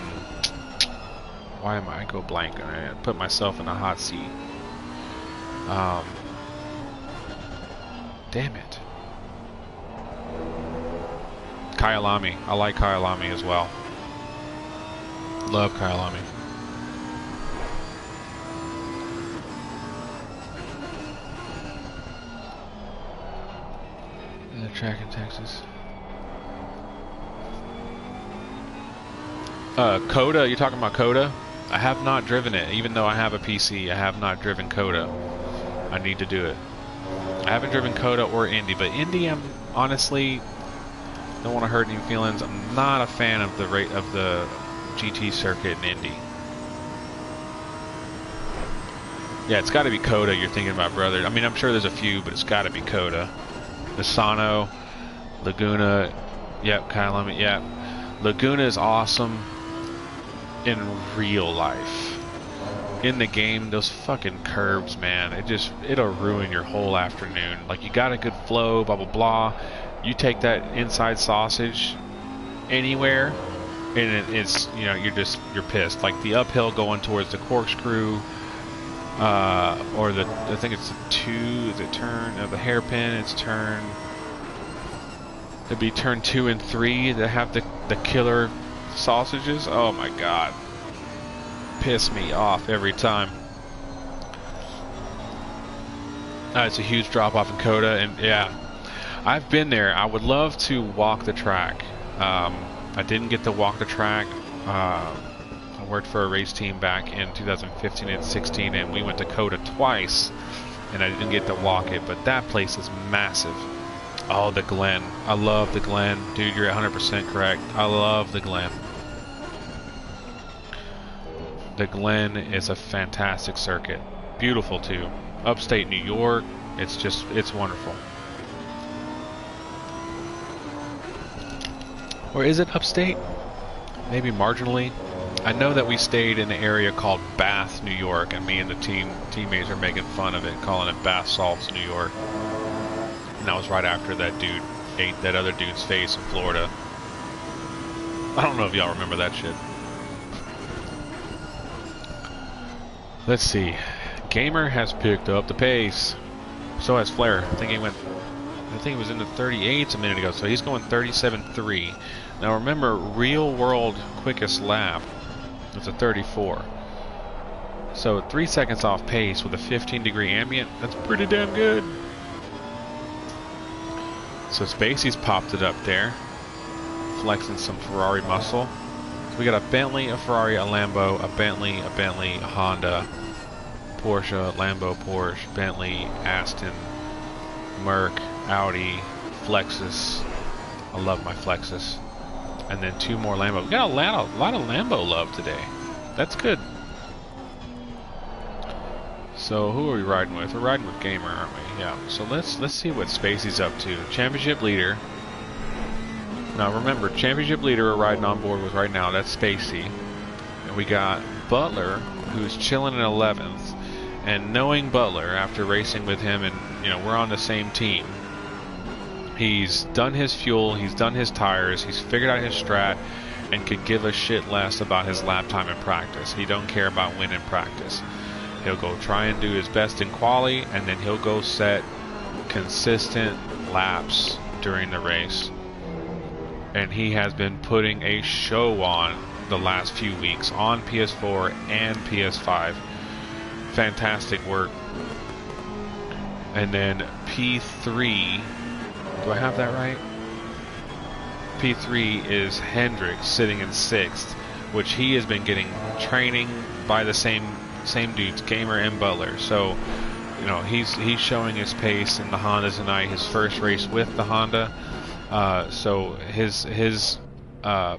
am I go blank? I put myself in a hot seat. Damn it. Kyalami, I like Kyalami as well. Love Kyalami. The track in Texas. Coda, you talking about Coda? I have not driven it, even though I have a PC. I have not driven Coda. I need to do it. I haven't driven Coda or Indy, but Indy, I'm honestly don't want to hurt any feelings. I'm not a fan of the rate of the GT circuit in Indy. Yeah, it's got to be Coda you're thinking about, brother. I mean, I'm sure there's a few, but it's got to be Coda. Misano, Laguna, yep, Kyalami, yep. Laguna is awesome in real life. In the game, those fucking curbs, man, it'll ruin your whole afternoon. Like, you got a good flow, blah, blah, blah. You take that inside sausage anywhere, and it's, you know, you're pissed. Like, the uphill going towards the corkscrew, or I think it's the turn of the hairpin. It's turn. It'd be turn 2 and 3 that have the killer sausages. Oh my God, piss me off every time. It's a huge drop off in Coda, and yeah, I've been there. I would love to walk the track. I didn't get to walk the track. I worked for a race team back in 2015 and 16, and we went to COTA twice, and I didn't get to walk it, but that place is massive. Oh, the Glen. I love the Glen. Dude, you're 100% correct. I love the Glen. The Glen is a fantastic circuit. Beautiful, too. Upstate New York. It's wonderful. Or is it upstate? Maybe marginally. I know that we stayed in an area called Bath, New York, and me and the teammates are making fun of it, calling it Bath Salts, New York. And that was right after that dude ate that other dude's face in Florida. I don't know if y'all remember that shit. Let's see. Gamer has picked up the pace. So has Flair. I think he was in the 38s a minute ago, so he's going 37.3. Now remember, real world quickest lap is a 34. So 3 seconds off pace with a 15-degree ambient, that's pretty damn good. So Spacey's popped it up there, flexing some Ferrari muscle. So we got a Bentley, a Ferrari, a Lambo, a Bentley, a Honda, Porsche, Lambo, Porsche, Bentley, Aston, Merc, Audi, Lexus. I love my Lexus. And then 2 more Lambo. We got a lot of Lambo love today. That's good. So who are we riding with? We're riding with Gamer, aren't we? Yeah. So let's see what Spacey's up to. Championship leader. Now remember, championship leader we're riding on board with right now. That's Spacey. And we got Butler, who's chilling in 11th. And knowing Butler after racing with him, and we're on the same team. He's done his fuel, he's done his tires, he's figured out his strat, and could give a shit less about his lap time in practice. He don't care about winning practice. He'll go try and do his best in quali, and then he'll go set consistent laps during the race. And he has been putting a show on the last few weeks on PS4 and PS5. Fantastic work. And then P3, do I have that right? P3 is Hendricks sitting in 6th, which he has been getting training by the same dudes, Gamer and Butler. So, he's showing his pace in the Honda tonight, his first race with the Honda. So his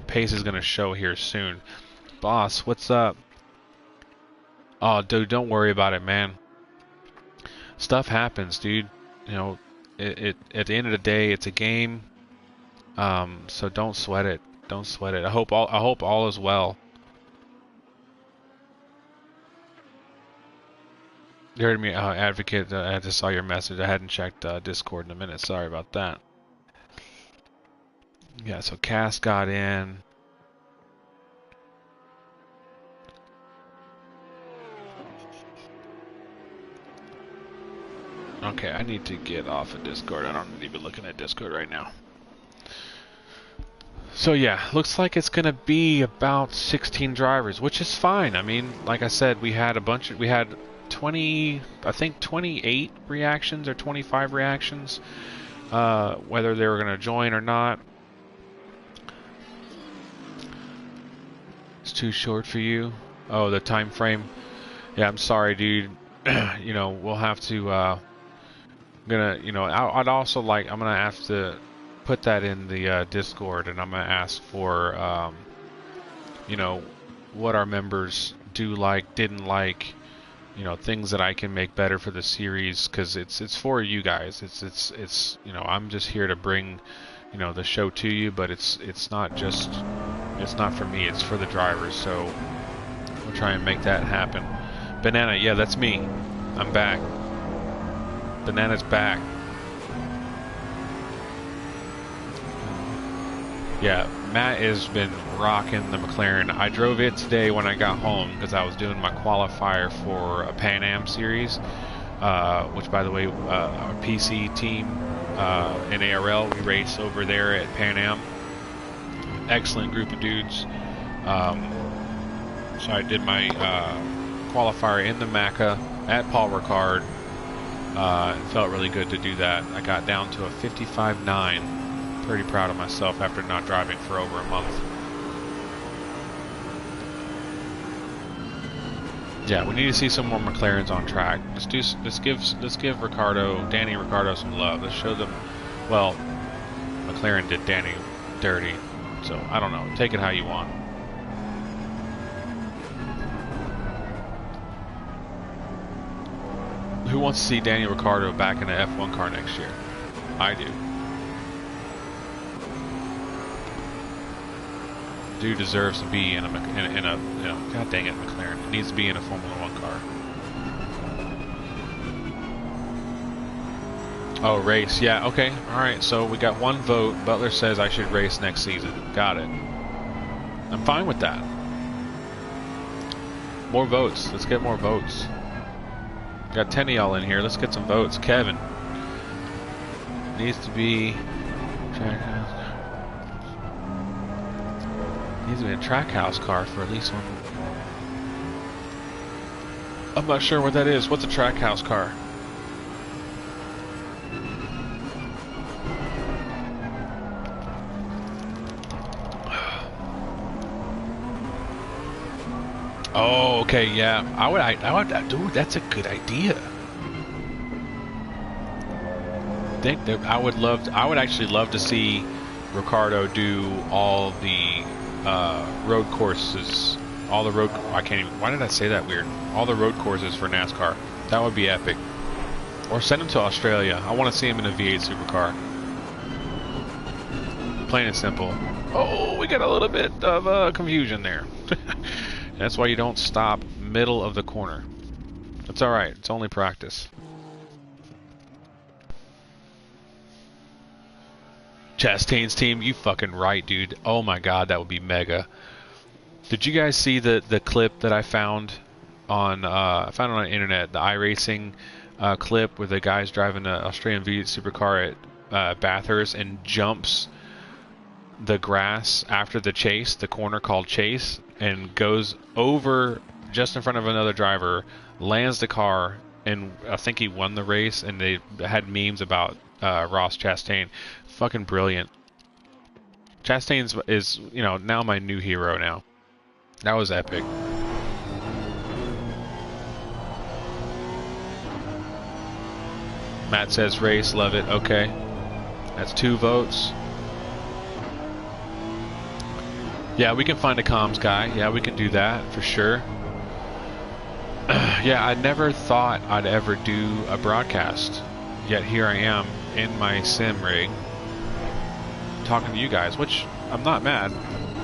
pace is going to show here soon. Boss, what's up? Oh, dude, don't worry about it, man. Stuff happens, dude. It at the end of the day, it's a game. So don't sweat it. Don't sweat it. I hope all is well. You heard me, Advocate. I just saw your message. I hadn't checked Discord in a minute. Sorry about that. Yeah, so Cass got in. Okay, I need to get off of Discord. I don't need to be looking at Discord right now. So yeah, looks like it's gonna be about 16 drivers, which is fine. I mean, like I said, we had 20, I think 28 reactions or 25 reactions, whether they were gonna join or not. It's too short for you. Oh, the time frame. Yeah, I'm sorry, dude. We'll have to. I'd also like. I'm gonna have to put that in the Discord, and I'm gonna ask for, what our members do like, didn't like, things that I can make better for the series, because it's for you guys. It's I'm just here to bring, the show to you, but it's not for me. It's for the drivers. So we'll try and make that happen. Banana, yeah, that's me. I'm back. Banana's back. Yeah, Matt has been rocking the McLaren. I drove it today when I got home because I was doing my qualifier for a Pan Am series, which, by the way, our PC team in ARL, we race over there at Pan Am. Excellent group of dudes. So I did my qualifier in the Macca at Paul Ricard. It felt really good to do that. I got down to a 55.9. Pretty proud of myself after not driving for over a month. Yeah, we need to see some more McLarens on track. Let's give Danny Ricciardo some love. Let's show them. Well, McLaren did Danny dirty, so I don't know. Take it how you want. Who wants to see Danny Ricciardo back in an F1 car next year? I do. Dude deserves to be in a god dang it, McLaren. It needs to be in a Formula 1 car. Oh, race. Yeah, okay. Alright, so we got one vote. Butler says I should race next season. Got it. I'm fine with that. More votes. Let's get more votes. Got 10 of y'all in here. Let's get some votes. Kevin. Needs to be... Needs to be a track house car for at least one. I'm not sure what that is. What's a track house car? Oh, okay, yeah. I would, dude, that's a good idea. Think that I would actually love to see Ricardo do all the road courses, I can't even, why did I say that weird? All the road courses for NASCAR. That would be epic. Or send him to Australia. I want to see him in a V8 supercar. Plain and simple. Oh, we got a little bit of confusion there. That's why you don't stop middle of the corner. That's alright. It's only practice. Chastain's team, you fucking right, dude. Oh my god, that would be mega. Did you guys see the clip that I found on I found it on the internet, the iRacing clip where the guy's driving an Australian V8 supercar at Bathurst and jumps the grass after the chase, the corner called chase, and goes over just in front of another driver, lands the car, and I think he won the race, and they had memes about Ross Chastain. Fucking brilliant. Chastain is, you know, now my new hero now. That was epic. Matt says race, love it. Okay. That's 2 votes. Yeah, we can find a comms guy. Yeah, we can do that for sure. Yeah, I never thought I'd ever do a broadcast. Yet here I am in my sim rig talking to you guys, which I'm not mad.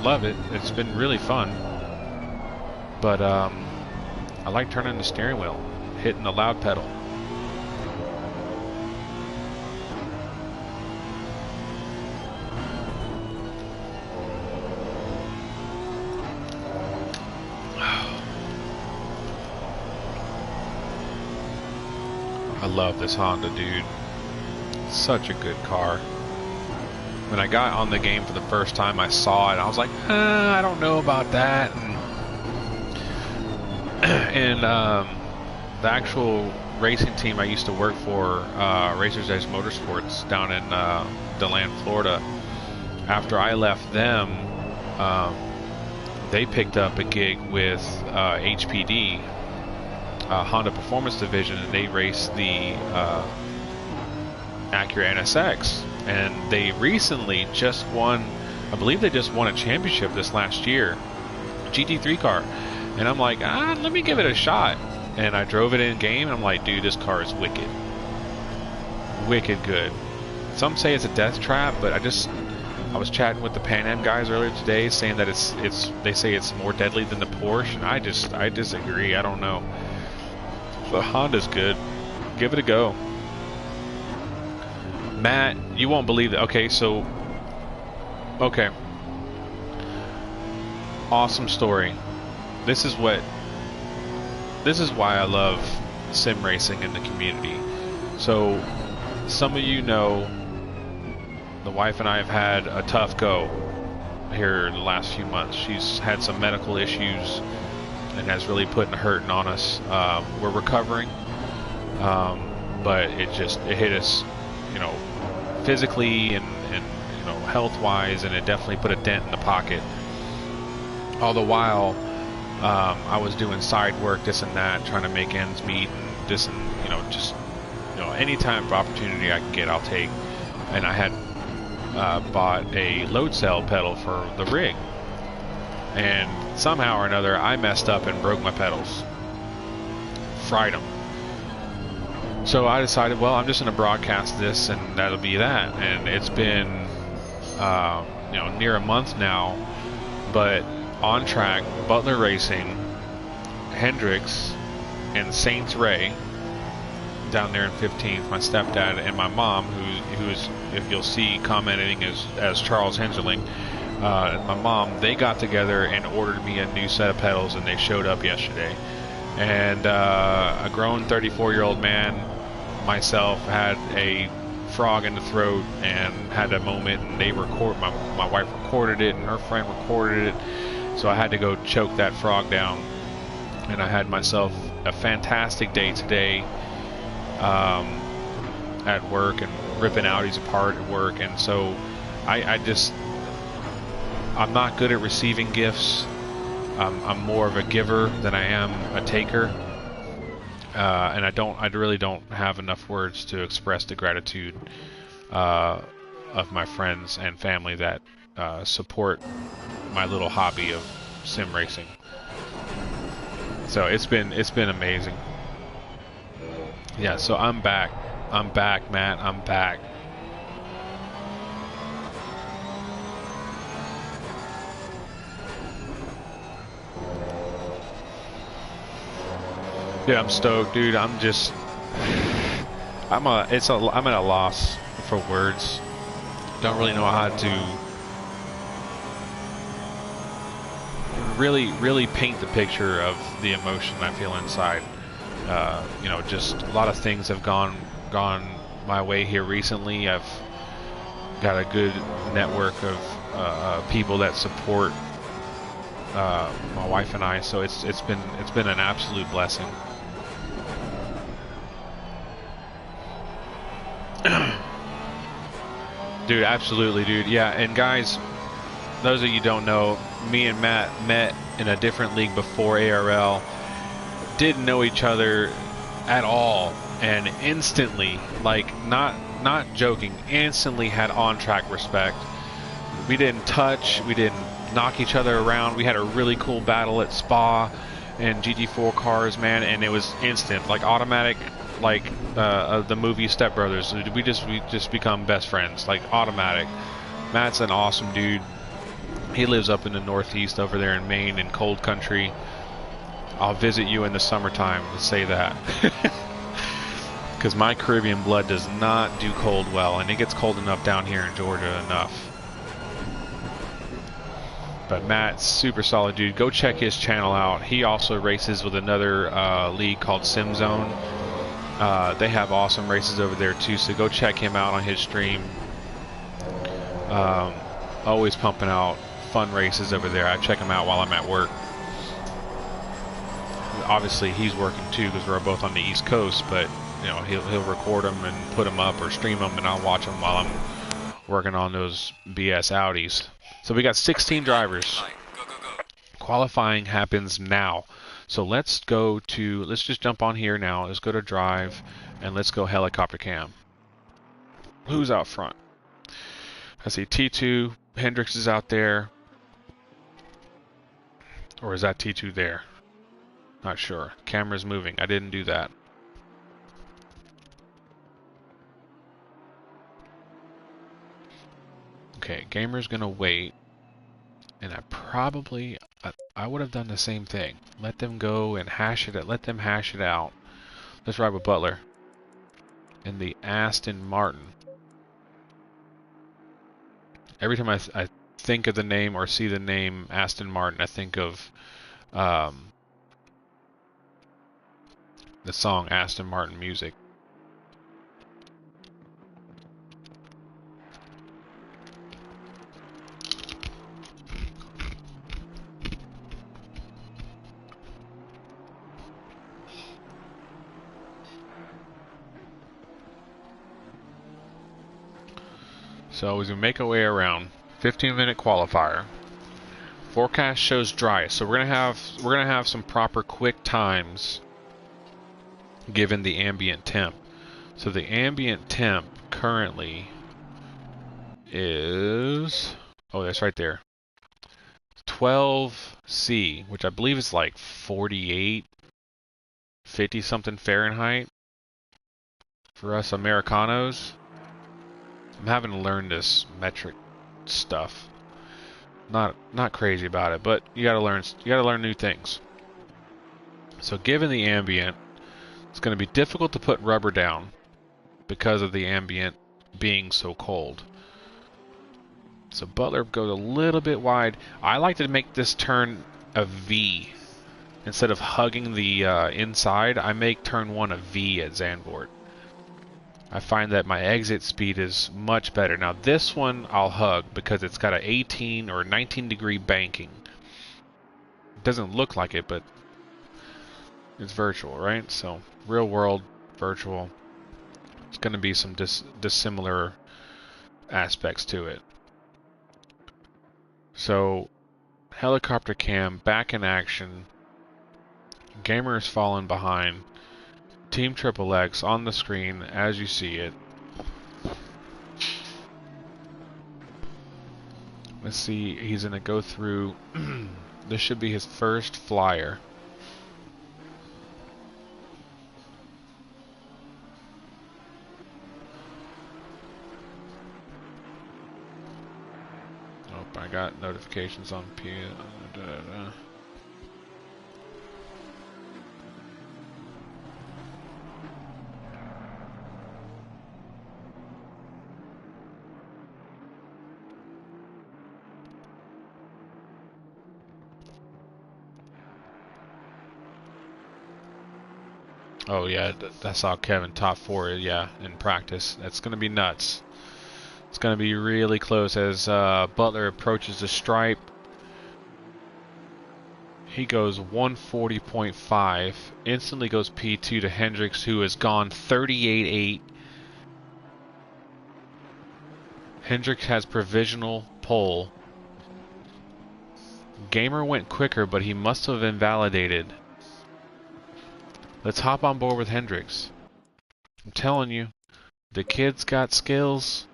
Love it. It's been really fun. But I like turning the steering wheel, hitting the loud pedal. I love this Honda, dude. Such a good car. When I got on the game for the first time, I saw it. I was like, I don't know about that. And the actual racing team I used to work for, Racers Edge Motorsports, down in DeLand, Florida. After I left them, they picked up a gig with HPD, Honda Performance Division, and they raced the Acura NSX. And they recently just won, I believe they just won a championship this last year, GT3 car. And I'm like, let me give it a shot. And I drove it in game, and I'm like, dude, this car is wicked. Wicked good. Some say it's a death trap, but I was chatting with the Pan Am guys earlier today, saying that they say it's more deadly than the Porsche, and I disagree. I don't know. The Honda's good. Give it a go. Matt, you won't believe that. Okay, so okay. Awesome story. This is why I love sim racing in the community. So some of you know the wife and I have had a tough go here the last few months. She's had some medical issues and has really put a hurting on us. We're recovering, but it hit us, you know, physically and you know, health-wise, and it definitely put a dent in the pocket. All the while, I was doing side work, this and that, trying to make ends meet, and this and just any type of opportunity I can get, I'll take. And I had bought a load cell pedal for the rig, and somehow or another I messed up and broke my pedals, fried them. So I decided, well, I'm just going to broadcast this, and that'll be that. And it's been near a month now, but on track, Butler Racing, Hendricks, and Saints Ray down there in 15th. My stepdad and my mom, who is, if you'll see, commenting as Charles Henserling. My mom, they got together and ordered me a new set of pedals, and they showed up yesterday. And a grown 34-year-old man, myself, had a frog in the throat and had a moment, and they my wife recorded it, and her friend recorded it, so I had to go choke that frog down. And I had myself a fantastic day today at work, and ripping Audis apart at work. And so I'm not good at receiving gifts. I'm more of a giver than I am a taker, and I really don't have enough words to express the gratitude of my friends and family that support my little hobby of sim racing. So it's been amazing. Yeah, so I'm back, Matt. I'm back. Yeah, I'm stoked, dude. I'm at a loss for words. Don't really know how to really paint the picture of the emotion I feel inside. Just a lot of things have gone my way here recently. I've got a good network of people that support my wife and I, so it's been an absolute blessing. Dude, absolutely, dude. Yeah, and guys, those of you who don't know, me and Matt met in a different league before ARL. Didn't know each other at all, and instantly, like, not joking, instantly had on-track respect. We didn't touch, we didn't knock each other around. We had a really cool battle at Spa and GT4 cars, man, and it was instant, like automatic, like the movie Step Brothers. We just become best friends, like automatic. Matt's an awesome dude. He lives up in the Northeast over there in Maine, in cold country. I'll visit you in the summertime, let's say that. Because my Caribbean blood does not do cold well, and it gets cold enough down here in Georgia enough. But Matt's super solid dude. Go check his channel out. He also races with another league called SimZone. They have awesome races over there too, so go check him out on his stream. Always pumping out fun races over there. I check him out while I'm at work. Obviously he's working too, because we're both on the East Coast, but he'll record them and put them up or stream them, and I'll watch them while I'm working on those BS Audis. So we got 16 drivers. Qualifying happens now. So let's just jump on here now. Let's go to drive, and let's go helicopter cam. Who's out front? I see T2. Hendricks is out there. Or is that T2 there? Not sure. Camera's moving. I didn't do that. Okay, Gamer's gonna wait, and I would have done the same thing. Let them go and hash it. Let them hash it out. Let's ride with Butler in the Aston Martin. Every time I think of the name or see the name Aston Martin, I think of the song Aston Martin Music. So as we make our way around, 15-minute qualifier, Forecast shows dry, so we're gonna have some proper quick times given the ambient temp. So the ambient temp currently is, oh, that's right there, 12C, which I believe is like 48, 50 something Fahrenheit for us Americanos. I'm having to learn this metric stuff. Not crazy about it, but you gotta learn new things. So given the ambient, it's going to be difficult to put rubber down because of the ambient being so cold. So Butler goes a little bit wide. I like to make this turn a V. Instead of hugging the inside, I make turn 1 a V at Zandvoort. I find that my exit speed is much better. Now this one I'll hug because it's got an 18 or 19 degree banking. It doesn't look like it, but it's virtual, right? So real world, virtual. It's going to be some dissimilar aspects to it. So helicopter cam back in action. Gamer is falling behind. Team XXX on the screen as you see it. Let's see, he's going to go through. This should be his first flyer. Oh, I got notifications on P. Oh yeah, I saw Kevin top 4, yeah, in practice. That's going to be nuts. It's going to be really close as Butler approaches the stripe. He goes 140.5, instantly goes P2 to Hendricks, who has gone 38.8. Hendricks has provisional pole. Gamer went quicker, but he must have invalidated. Let's hop on board with Hendricks. I'm telling you, the kid's got skills.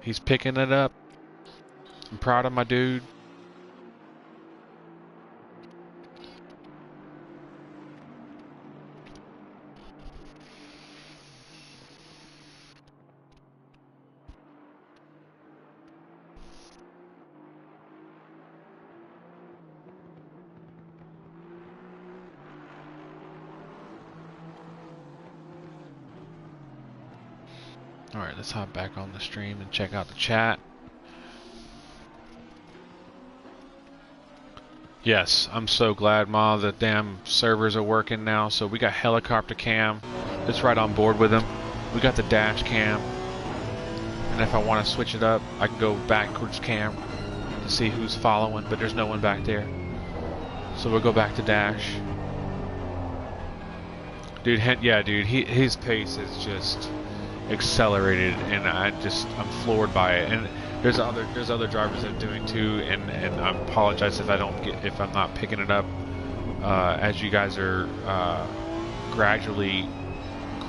He's picking it up. I'm proud of my dude. Alright, let's hop back on the stream and check out the chat. Yes, I'm so glad, Ma, the damn servers are working now. So we got helicopter cam. It's right on board with them. We got the dash cam. And if I want to switch it up, I can go backwards cam to see who's following, but there's no one back there. So we'll go back to dash. Dude, yeah, dude, his pace is just accelerated, and I'm floored by it. And there's other drivers that are doing too, and I apologize if I'm not picking it up as you guys are gradually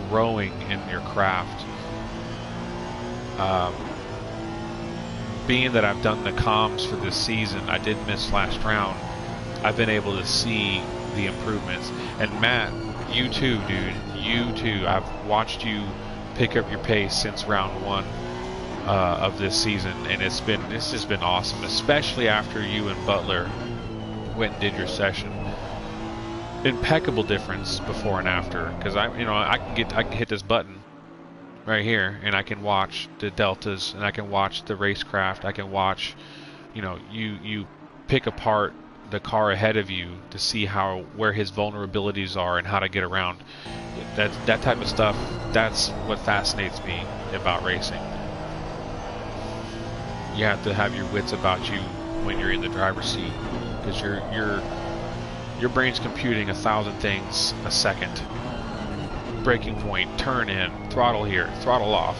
growing in your craft. Being that I've done the comms for this season, I did miss last round. I've been able to see the improvements, and Matt, you too, dude, you too. I've watched you pick up your pace since round 1 of this season, and it's just been awesome, especially after you and Butler went and did your session. Impeccable difference before and after, because I can hit this button right here and I can watch the deltas and I can watch the racecraft. I can watch, you pick apart the car ahead of you to see where his vulnerabilities are and how to get around. That type of stuff, that's what fascinates me about racing. You have to have your wits about you when you're in the driver's seat, because your brain's computing 1,000 things a second. Braking point, turn in, throttle here, throttle off,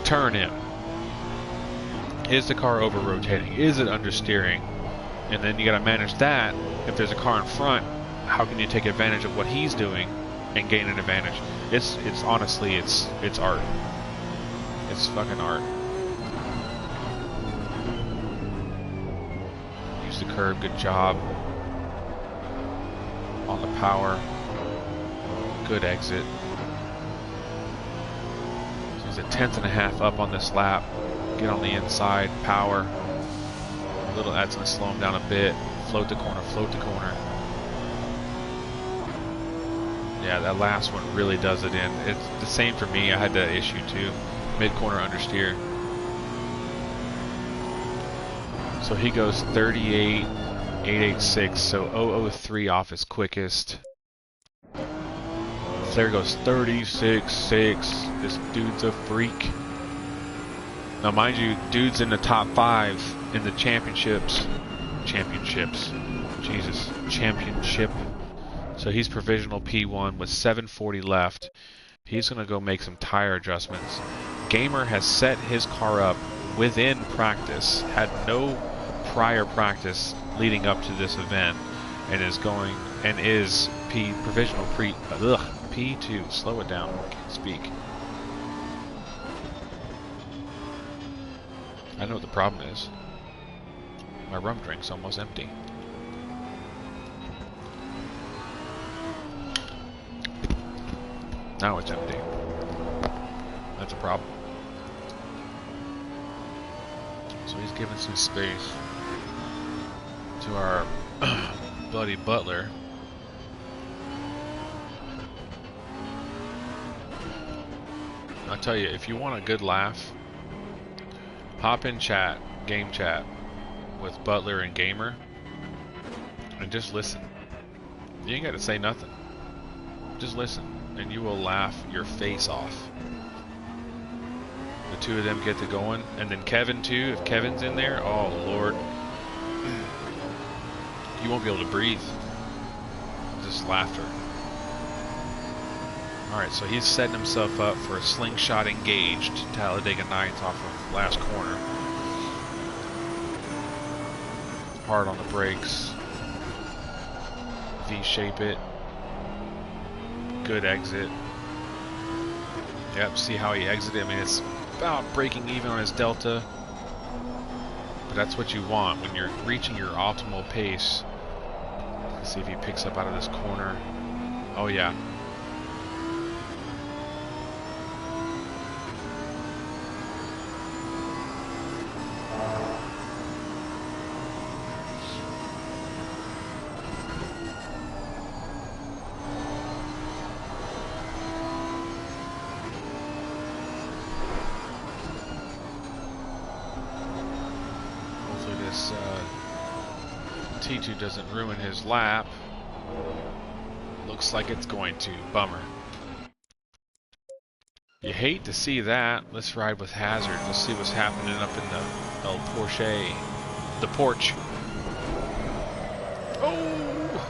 turn in. Is the car over rotating? Is it understeering? And then you got to manage that. If there's a car in front, how can you take advantage of what he's doing and gain an advantage? It's honestly, it's art. It's fucking art. Use the curb, good job. On the power. Good exit. So he's a 1/10.5 up on this lap. Get on the inside, power. That's gonna slow him down a bit. Float the corner, float the corner. Yeah, that last one really does it in. It's the same for me. I had that issue too. Mid-corner understeer. So he goes 38.886, so 003 off his quickest. Flair goes 36.6. This dude's a freak. Now, mind you, dude's in the top 5 in the championships. Jesus. Championship. So he's provisional P1 with 740 left. He's going to go make some tire adjustments. Gamer has set his car up within practice, had no prior practice leading up to this event, and is provisional P2. Slow it down. Can't speak. I know what the problem is. My rum drink's almost empty. Now it's empty. That's a problem. So he's giving some space to our buddy Butler. I'll tell you, if you want a good laugh, hop in chat, game chat, with Butler and Gamer, and just listen. You ain't got to say nothing. Just listen, and you will laugh your face off. The two of them get to going, and then Kevin too. If Kevin's in there, oh Lord, you won't be able to breathe. Just laughter. Alright, so he's setting himself up for a slingshot engaged Talladega Nights off of last corner. Hard on the brakes. V-shape it. Good exit. Yep, see how he exited? I mean, it's about breaking even on his delta. But that's what you want when you're reaching your optimal pace. Let's see if he picks up out of this corner. Oh yeah. T2 doesn't ruin his lap. Looks like it's going to. Bummer. You hate to see that. Let's ride with Hazard. Let's see what's happening up in the El Porsche. The porch. Oh!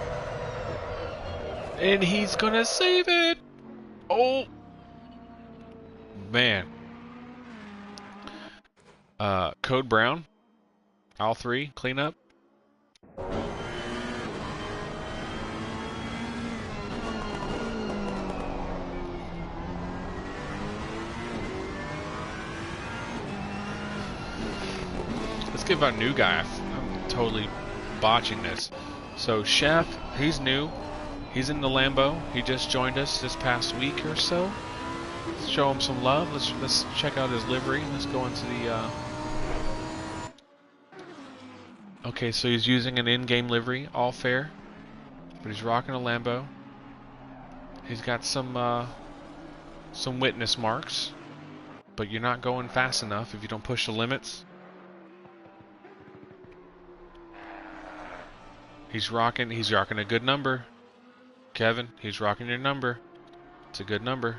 And he's gonna save it! Oh! Man. Code Brown. All three. Cleanup. Let's give our new guy. I'm totally botching this. So Chef, he's new. He's in the Lambo. He just joined us this past week or so. Let's show him some love. Let's check out his livery. Let's go into the. Okay, so he's using an in-game livery, all fair, but he's rocking a Lambo. He's got some witness marks, but you're not going fast enough if you don't push the limits. He's rocking a good number. Kevin, he's rocking your number. It's a good number.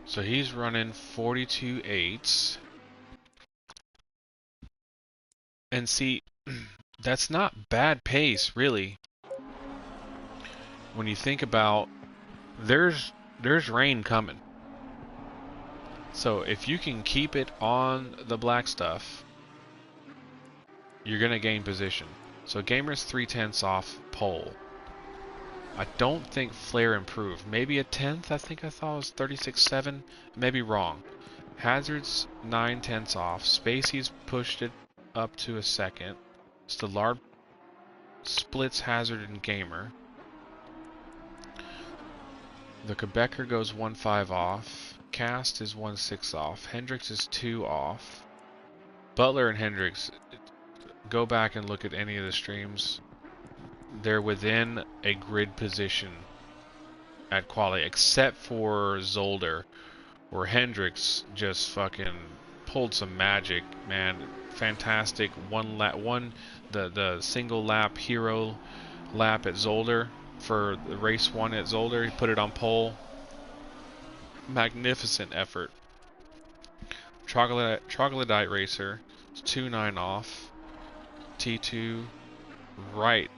So he's running 42.8s. And see, That's not bad pace, really. When you think about there's rain coming. So if you can keep it on the black stuff, you're gonna gain position. So Gamer's 3/10 off pole. I don't think Flare improved. Maybe a tenth. I think I thought it was 36.7. Maybe wrong. Hazard's 9/10 off. Spacey's pushed it up to a second. Stellard splits Hazard and Gamer. The Quebecer goes 1.5 off. Cast is 1.6 off. Hendricks is 2 off. Butler and Hendricks, go back and look at any of the streams. They're within a grid position at quality, except for Zolder, where Hendricks just fucking pulled some magic, man. Fantastic the single lap hero lap at Zolder for the race 1 at Zolder. He put it on pole. Magnificent effort. Troglodyte Racer, 2.9 off. T2 right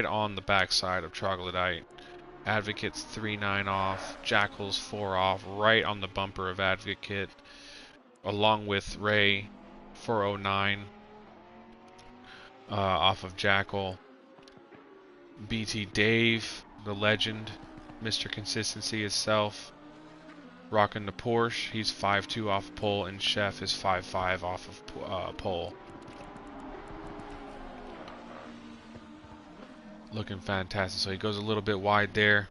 on the backside of Troglodyte. Advocate's 3.9 off. Jackal's 4 off, right on the bumper of Advocate, along with Ray 409 off of Jackal. BT Dave, the legend, Mr. Consistency itself, rocking the Porsche. He's 5.2 off pole, and Chef is 5.5 off of pole. Looking fantastic. So he goes a little bit wide there.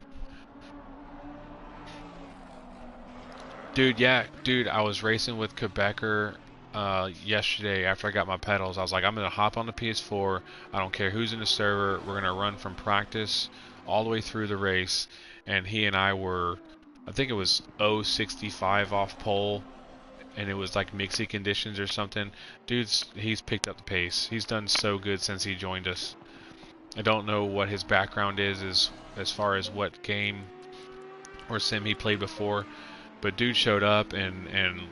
Dude, yeah, dude, I was racing with Quebecer yesterday after I got my pedals. I was like, I'm going to hop on the PS4. I don't care who's in the server. We're going to run from practice all the way through the race. And he and I were, I think it was 0.65 off pole. And it was like mixy conditions or something. Dude's, he's picked up the pace. He's done so good since he joined us. I don't know what his background is as far as what game or sim he played before. But dude showed up and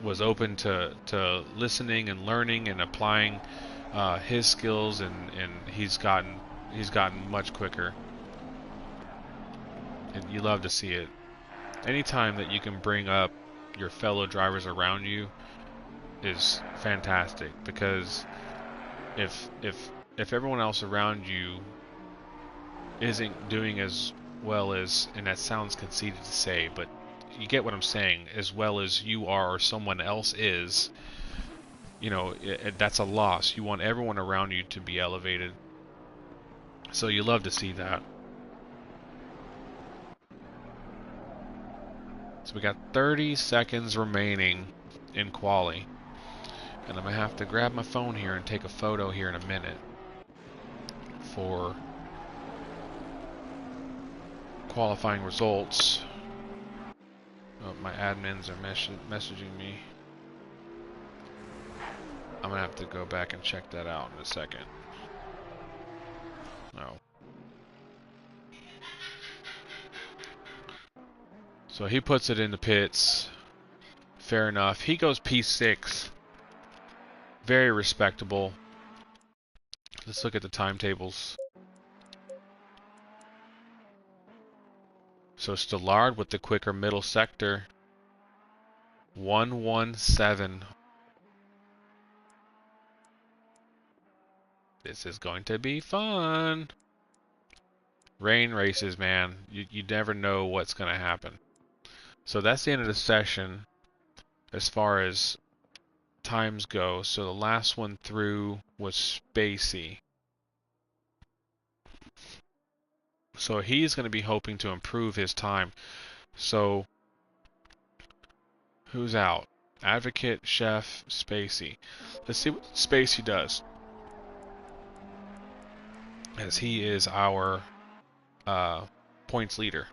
was open to listening and learning and applying his skills, and he's gotten much quicker. And you love to see it. Anytime that you can bring up your fellow drivers around you is fantastic, because if everyone else around you isn't doing as well as, and that sounds conceited to say, but you get what I'm saying, as well as you are or someone else is, you know, that's a loss. You want everyone around you to be elevated. So you love to see that. So we got 30 seconds remaining in quali. And I'm going to have to grab my phone here and take a photo here in a minute for qualifying results. Oh, my admins are messaging me. I'm gonna have to go back and check that out in a second. No. So he puts it in the pits. Fair enough. He goes P6. Very respectable. Let's look at the timetables. So Stellard with the quicker middle sector. 1:17. This is going to be fun. Rain races, man. You never know what's going to happen. So that's the end of the session as far as times go. So the last one through was Spacey. So he's going to be hoping to improve his time. So who's out? Advocate, Chef, Spacey. Let's see what Spacey does, as he is our points leader.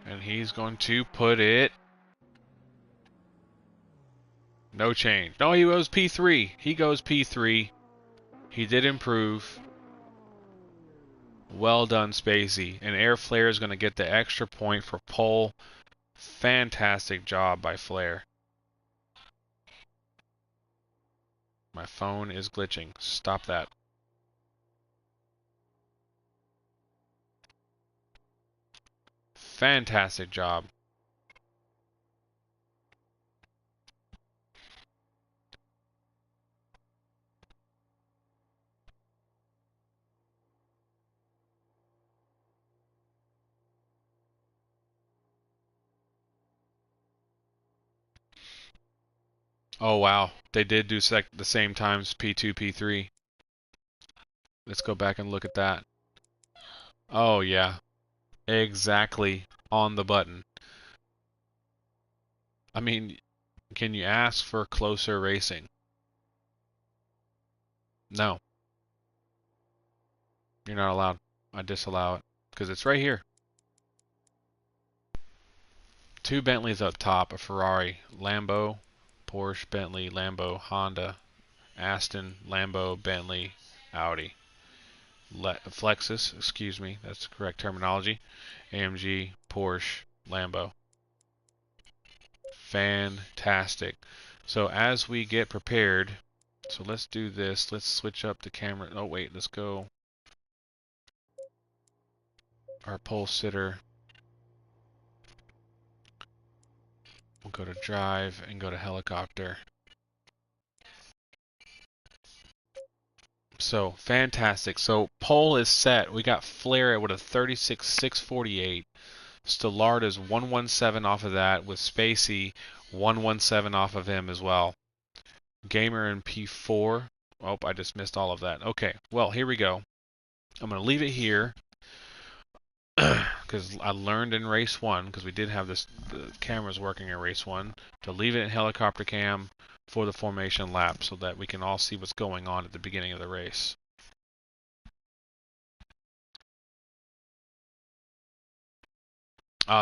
And he's going to put it... No change. No, he goes P3. He goes P3. He did improve. Well done, Spacey. And Air Flare is going to get the extra point for pole. Fantastic job by Flare. My phone is glitching. Stop that. Fantastic job. Oh, wow. They did do the same times P2, P3. Let's go back and look at that. Oh, yeah. Exactly on the button. I mean, can you ask for closer racing? No. You're not allowed. I disallow it. Because it's right here. 2 Bentleys up top, a Ferrari, Lambo, Porsche, Bentley, Lambo, Honda, Aston, Lambo, Bentley, Audi. Flexus, excuse me, that's the correct terminology. AMG, Porsche, Lambo. Fantastic. So as we get prepared, so let's do this. Let's switch up the camera. Oh wait, let's go. Our pole sitter. We'll go to drive and go to helicopter. So fantastic. So pole is set. We got Flair with a 36.648. Stallard is 117 off of that, with Spacey 117 off of him as well. Gamer in P4. Oh, I just missed all of that. Okay, well, here we go. I'm going to leave it here because I learned in race 1, because we did have the cameras working in race 1, to leave it in helicopter cam for the formation lap so that we can all see what's going on at the beginning of the race.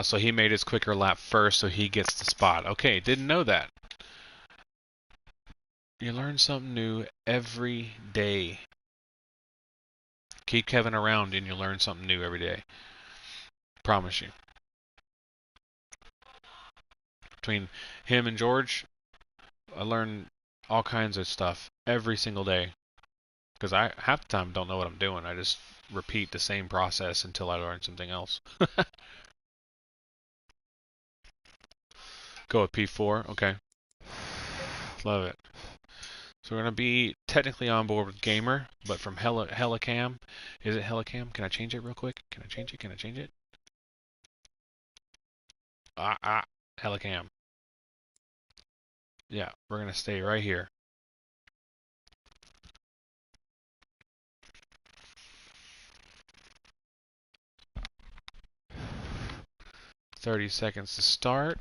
So he made his quicker lap first, so he gets the spot. Okay, didn't know that. You learn something new every day. Keep Kevin around and you learn something new every day. Promise you. Between him and George, I learn all kinds of stuff every single day. Because I half the time don't know what I'm doing. I just repeat the same process until I learn something else. Go with P4. Okay. Love it. So we're going to be technically on board with Gamer, but from Helicam. Is it Helicam? Can I change it real quick? Can I change it? Can I change it? Helicam. Yeah, we're going to stay right here. "30 seconds to start."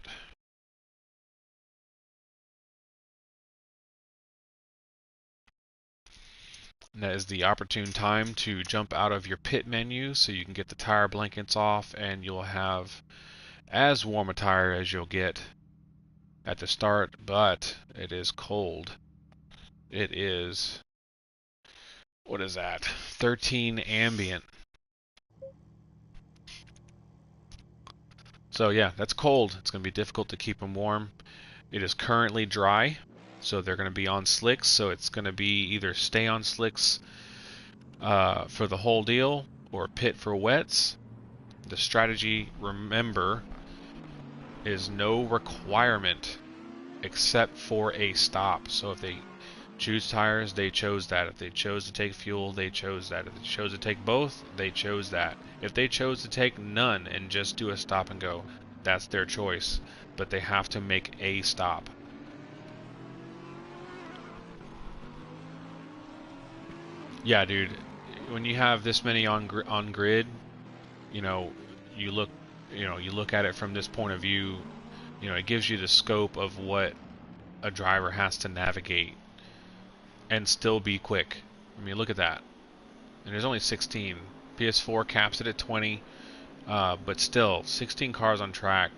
And that is the opportune time to jump out of your pit menu so you can get the tire blankets off, and you'll have as warm a tire as you'll get at the start, but it is cold. It is, what is that? 13 ambient. So yeah, that's cold. It's going to be difficult to keep them warm. It is currently dry, so they're going to be on slicks, so it's going to be either stay on slicks for the whole deal or pit for wets. The strategy, remember, is no requirement except for a stop. So if they choose tires, they chose that. If they chose to take fuel, they chose that. If they chose to take both, they chose that. If they chose to take none and just do a stop and go, that's their choice. But they have to make a stop. Yeah, dude. When you have this many on grid, you know, you look at it from this point of view. You know, it gives you the scope of what a driver has to navigate and still be quick. I mean, look at that. And there's only 16. PS4 caps it at 20. But still, 16 cars on track,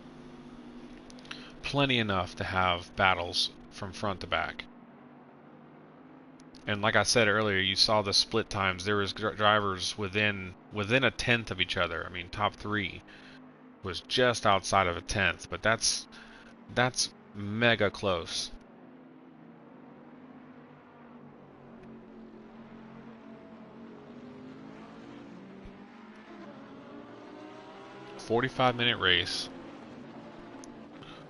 plenty enough to have battles from front to back. And like I said earlier, you saw the split times. There was drivers within a tenth of each other. I mean, top three was just outside of a tenth, but that's mega close. "45-minute race,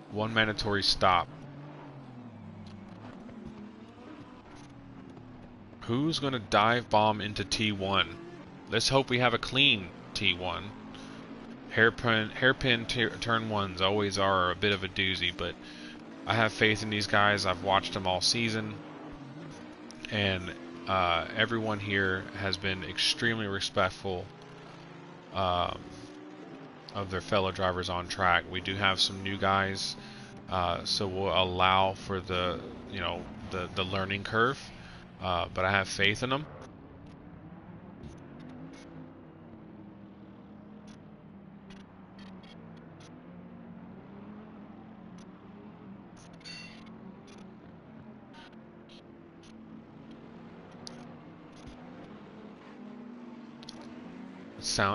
one mandatory stop. Who's gonna dive bomb into T1? Let's hope we have a clean T1. Hairpin turn ones always are a bit of a doozy, but I have faith in these guys. I've watched them all season, and everyone here has been extremely respectful of their fellow drivers on track. We do have some new guys, so we'll allow for the the learning curve, but I have faith in them.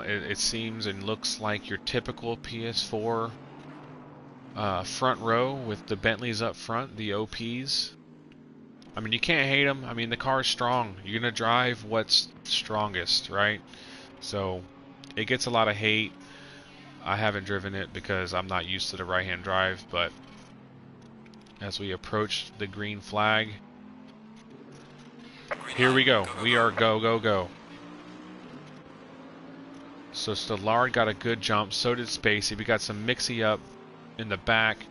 It seems and looks like your typical PS4 front row with the Bentleys up front, the OPs. I mean, you can't hate them. I mean, the car is strong. You're gonna drive what's strongest, right? So it gets a lot of hate. I haven't driven it because I'm not used to the right-hand drive, but as we approach the green flag, here we go. We are go, go, go. So Stallard got a good jump, so did Spacey. We got some mixy up in the back.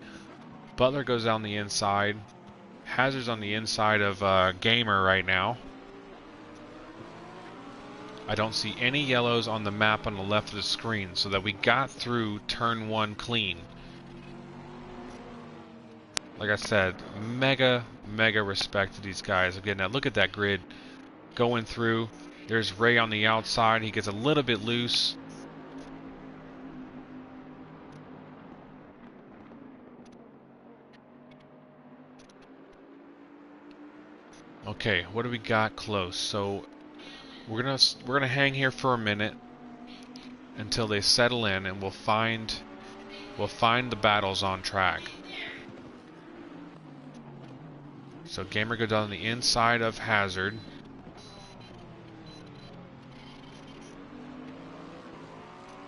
Butler goes down the inside. Hazard's on the inside of Gamer right now. I don't see any yellows on the map on the left of the screen, so that we got through turn one clean. Like I said, mega respect to these guys. Again, now look at that grid going through. There's Ray on the outside. He gets a little bit loose. Okay, what do we got close? So we're gonna hang here for a minute until they settle in, and we'll find the battles on track. So Gamer goes down the inside of Hazard.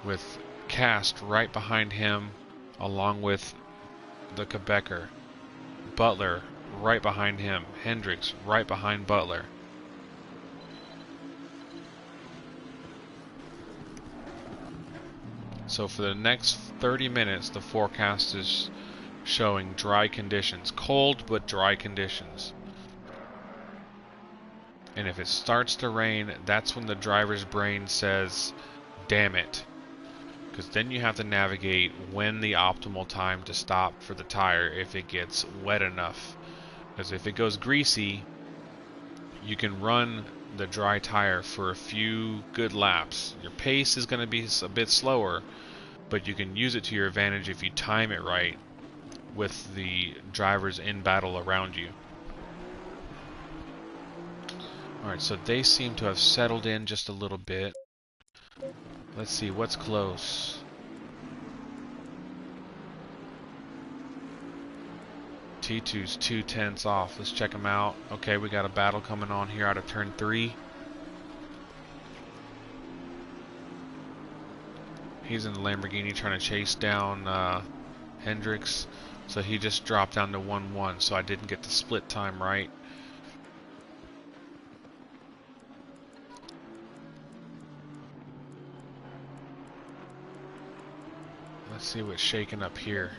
With Cast right behind him, along with the Quebecer. Butler right behind him. Hendricks right behind Butler. So for the next 30 minutes, the forecast is showing dry conditions. Cold, but dry conditions. And if it starts to rain, that's when the driver's brain says, damn it. Because then you have to navigate when the optimal time to stop for the tire if it gets wet enough. Because if it goes greasy, you can run the dry tire for a few good laps. Your pace is going to be a bit slower, but you can use it to your advantage if you time it right with the drivers in battle around you. Alright, so they seem to have settled in just a little bit. Let's see, what's close? T2's 2/10 off. Let's check them out. Okay, we got a battle coming on here out of turn 3. He's in the Lamborghini trying to chase down Hendricks. So he just dropped down to 1-1, so I didn't get the split time right. Let's see what's shaking up here.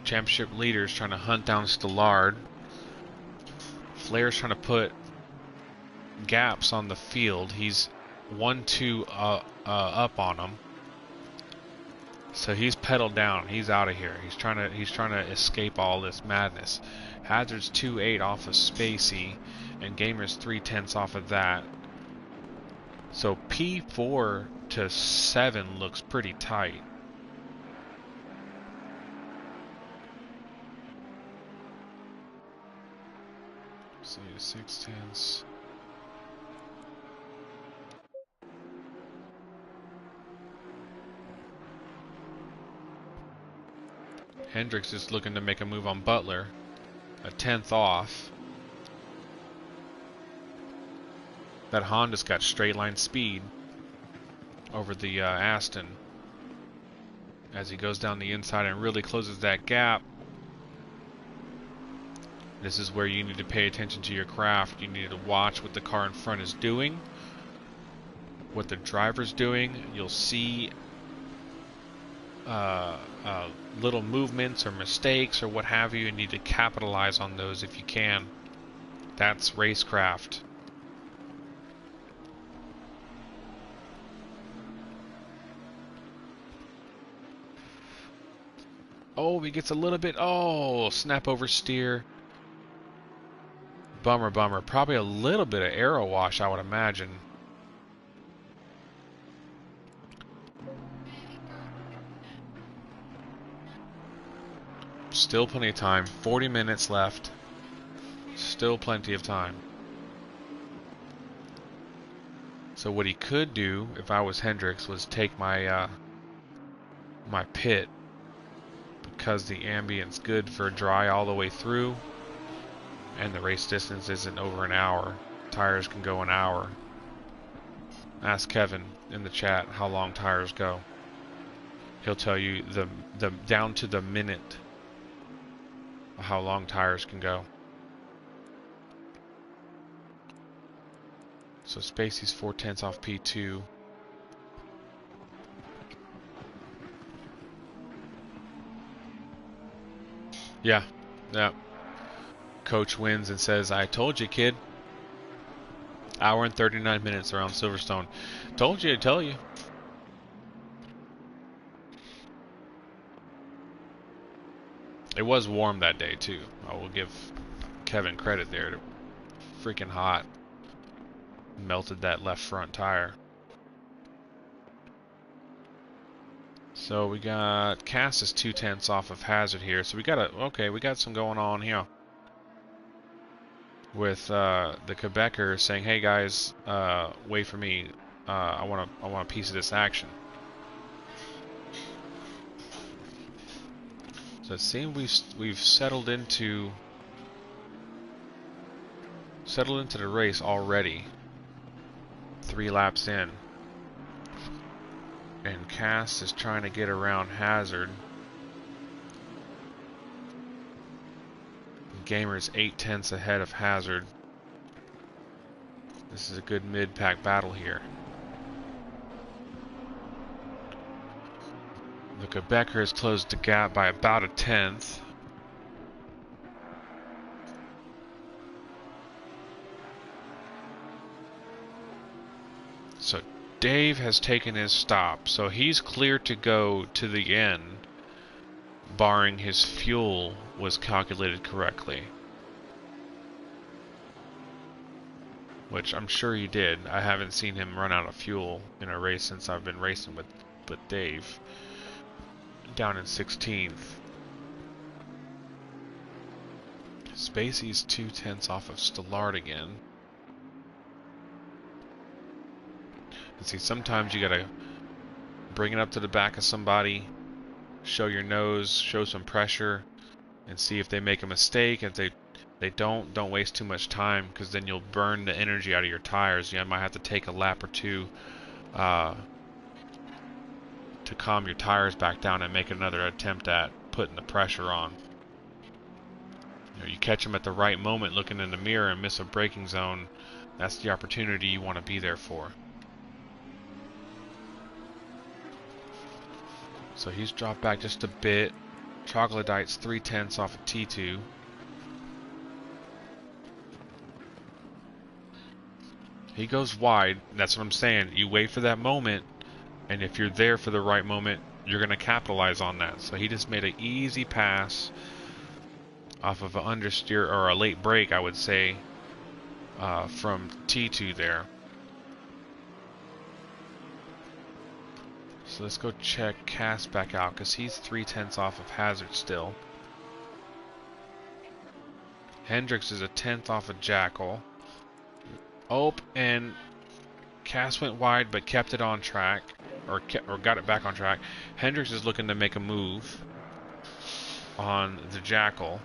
Championship leaders trying to hunt down Stallard. Flair's trying to put gaps on the field. He's 1-2 up on him. So he's pedaled down. He's out of here. He's trying to escape all this madness. Hazard's 2-8 off of Spacey, and Gamer's 3/10 off of that. So P4 to 7 looks pretty tight. So 6/10. Hendricks is looking to make a move on Butler. A 10th off. That Honda's got straight line speed over the Aston as he goes down the inside and really closes that gap. This is where you need to pay attention to your craft. You need to watch what the car in front is doing, what the driver's doing. You'll see little movements or mistakes or what have you. You need to capitalize on those if you can. That's racecraft. Oh, he gets a little bit. Oh, snap over steer. Bummer, bummer. Probably a little bit of aero wash, I would imagine. Still plenty of time. 40 minutes left. Still plenty of time. So what he could do, if I was Hendricks, was take my my pit, because the ambient's good for dry all the way through, and the race distance isn't over an hour. Tires can go an hour. Ask Kevin in the chat how long tires go. He'll tell you the down to the minute how long tires can go. So Spacey's 4/10 off P2. Yeah. Coach wins and says, "I told you, kid." Hour and 39 minutes around Silverstone. Told you to tell you. It was warm that day too. I will give Kevin credit there. Freaking hot. Melted that left front tire. So we got Cass is 2/10 off of Hazard here. So we got some going on here. With the Quebecer saying, "Hey guys, wait for me. I want a piece of this action." So it seems we've settled into the race already. 3 laps in, and Cass is trying to get around Hazard. Gamer's 8/10 ahead of Hazard. This is a good mid-pack battle here. The Quebecer has closed the gap by about a 10th. So Dave has taken his stop, so he's clear to go to the end, barring his fuel was calculated correctly. Which I'm sure he did. I haven't seen him run out of fuel in a race since I've been racing with Dave. Down in 16th. Spacey's 2/10 off of Stallard again. And see, sometimes you gotta bring it up to the back of somebody, show your nose, show some pressure, and see if they make a mistake. If they don't waste too much time, because then you'll burn the energy out of your tires. You might have to take a lap or two to calm your tires back down and make another attempt at putting the pressure on. You catch them at the right moment looking in the mirror and miss a braking zone. That's the opportunity you want to be there for. So he's dropped back just a bit. Troglodyte's 3/10 off of T2. He goes wide. That's what I'm saying. You wait for that moment, and if you're there for the right moment, you're going to capitalize on that. So he just made an easy pass off of an understeer, or a late brake, I would say, from T2 there. So let's go check Cass back out, because he's 3/10 off of Hazard still. Hendricks is a 10th off of Jackal. Oh, and Cass went wide but kept it on track, or got it back on track. Hendricks is looking to make a move on the Jackal.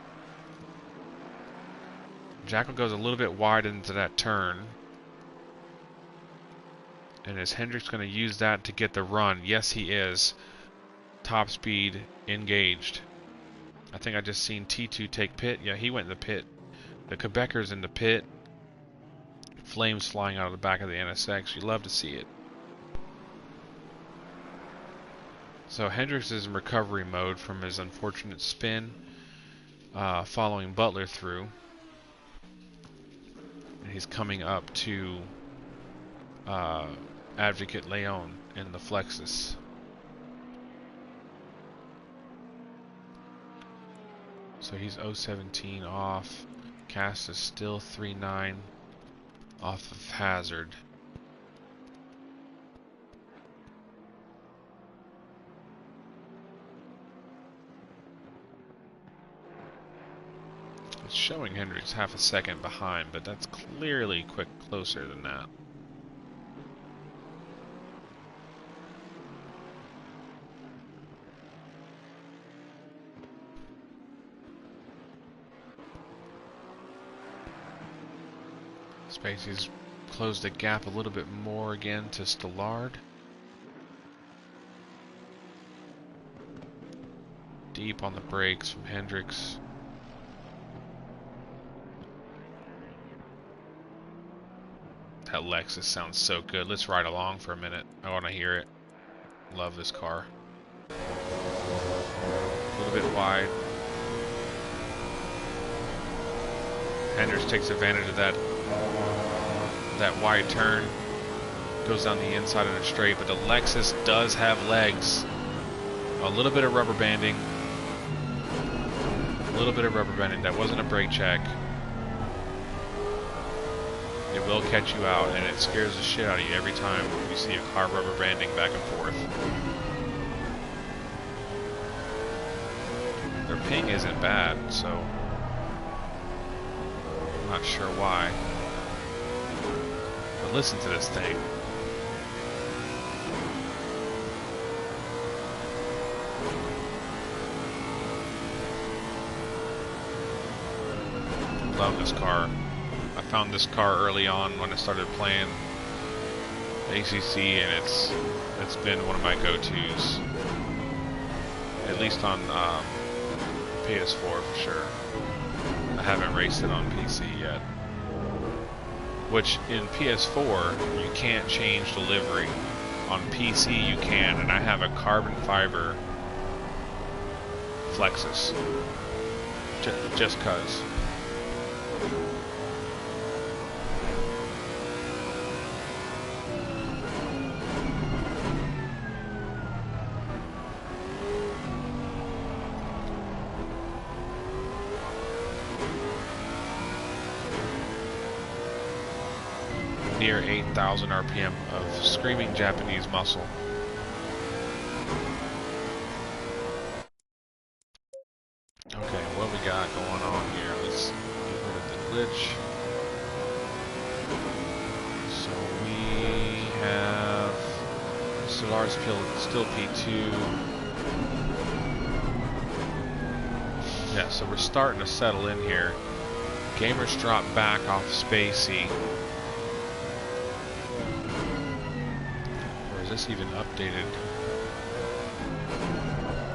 Jackal goes a little bit wide into that turn. And is Hendricks going to use that to get the run? Yes, he is. Top speed engaged. I think I just seen T2 take pit. Yeah, he went in the pit. The Quebecers in the pit. Flames flying out of the back of the NSX. You love to see it. So Hendricks is in recovery mode from his unfortunate spin following Butler through. And he's coming up to Advocate Leon in the Flexus. So he's 017 off. Cass is still 39 off of Hazard. It's showing Hendricks half a second behind, but that's clearly closer than that. Spacey's closed the gap a little bit more again to Stallard. Deep on the brakes from Hendricks. That Lexus sounds so good. Let's ride along for a minute. I want to hear it. Love this car. A little bit wide. Hendricks takes advantage of that wide turn. Goes down the inside of the straight, but the Lexus does have legs. A little bit of rubber banding. A little bit of rubber banding. That wasn't a brake check. It will catch you out, and it scares the shit out of you every time you see a car rubber banding back and forth. Their ping isn't bad, so I'm not sure why. But listen to this thing. Love this car. I found this car early on when I started playing ACC, and it's been one of my go-tos. At least on PS4 for sure. I haven't raced it on PC yet. Which in PS4 you can't change the livery. On PC you can, and I have a carbon fiber Flexus. Just cause. Near 8,000 RPM of screaming Japanese muscle. Okay, what we got going on here? Let's get rid of the glitch. So we have Solar's still P2. Yeah, so we're starting to settle in here. Gamers drop back off Spacey. Or is this even updated?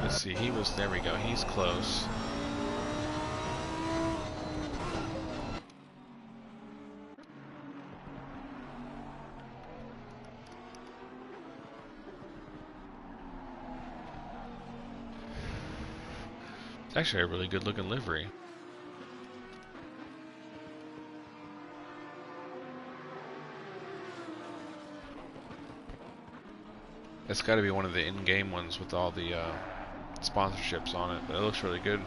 Let's see, there we go, he's close. It's actually a really good looking livery. It's got to be one of the in-game ones with all the sponsorships on it, but it looks really good.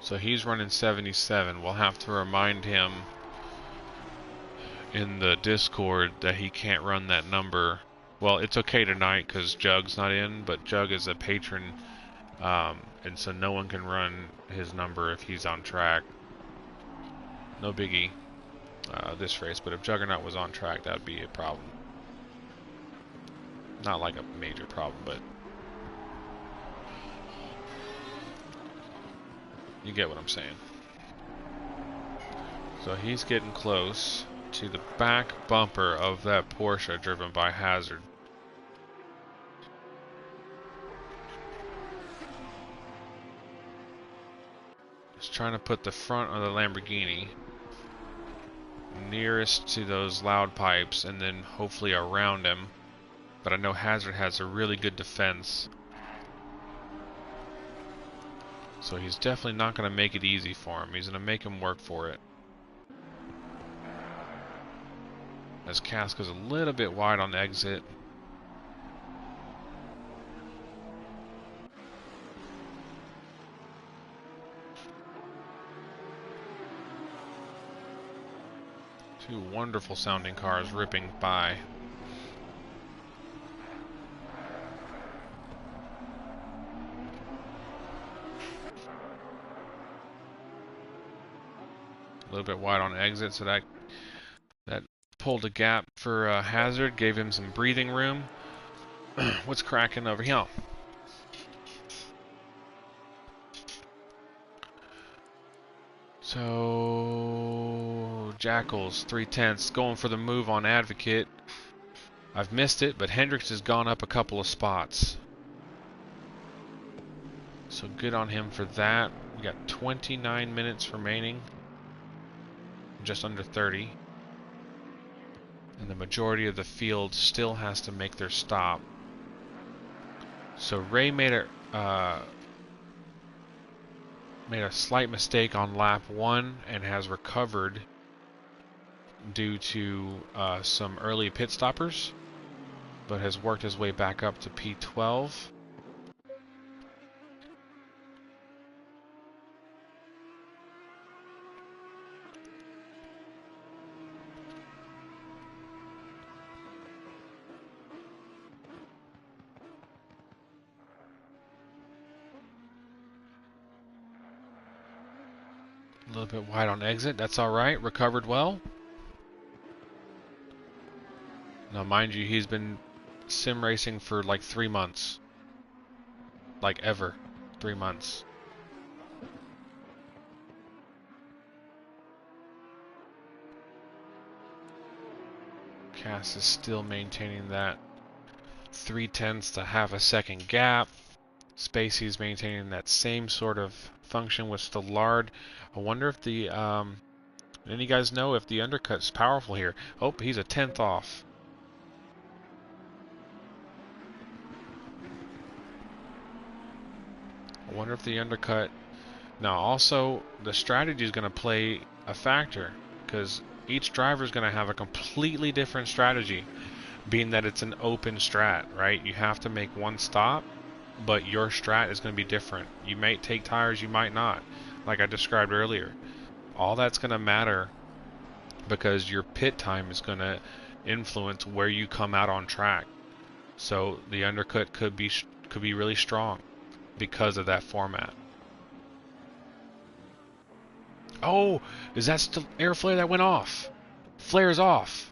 So he's running 77. We'll have to remind him in the Discord that he can't run that number. Well, it's okay tonight because Jug's not in, but Jug is a patron, and so no one can run his number if he's on track. No biggie this race, but if Juggernaut was on track, that would be a problem. Not like a major problem, but you get what I'm saying. So he's getting close to the back bumper of that Porsche driven by Hazard. He's trying to put the front of the Lamborghini nearest to those loud pipes and then hopefully around him. But I know Hazard has a really good defense. So he's definitely not going to make it easy for him. He's going to make him work for it. As Cass goes a little bit wide on the exit. Two wonderful sounding cars ripping by. A little bit wide on exit, so that pulled a gap for Hazard, gave him some breathing room. What's cracking over here? So Jackals 3/10 going for the move on Advocate. I've missed it, but Hendricks has gone up a couple of spots. So good on him for that. We got 29 minutes remaining. Just under 30. And the majority of the field still has to make their stop. So Ray made a slight mistake on lap 1 and has recovered due to some early pit stoppers, but has worked his way back up to P12. A little bit wide on exit, that's alright, recovered well. Now mind you, he's been sim racing for like 3 months. Like ever. 3 months. Cass is still maintaining that 3/10 to half a second gap. Spacey's maintaining that same sort of function with Stallard. I wonder if the any of you guys know if the undercut's powerful here. Oh, he's a 10th off. I wonder if the undercut. Now also the strategy is going to play a factor because each driver is going to have a completely different strategy, being that it's an open strat, right? You have to make one stop, but your strat is going to be different. You might take tires, you might not, like I described earlier. All that's going to matter because your pit time is going to influence where you come out on track. So the undercut could be really strong because of that format. Oh, is that still air flare that went off? Flare's off.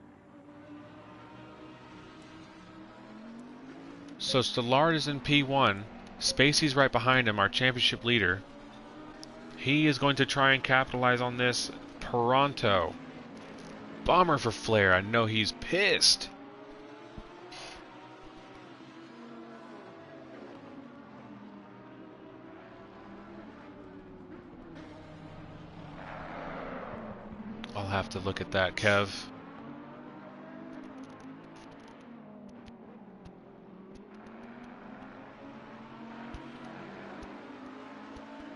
So Stallard is in P1. Spacey's right behind him, our championship leader. He is going to try and capitalize on this pronto. Bummer for Flare. I know he's pissed. I'll have to look at that, Kev.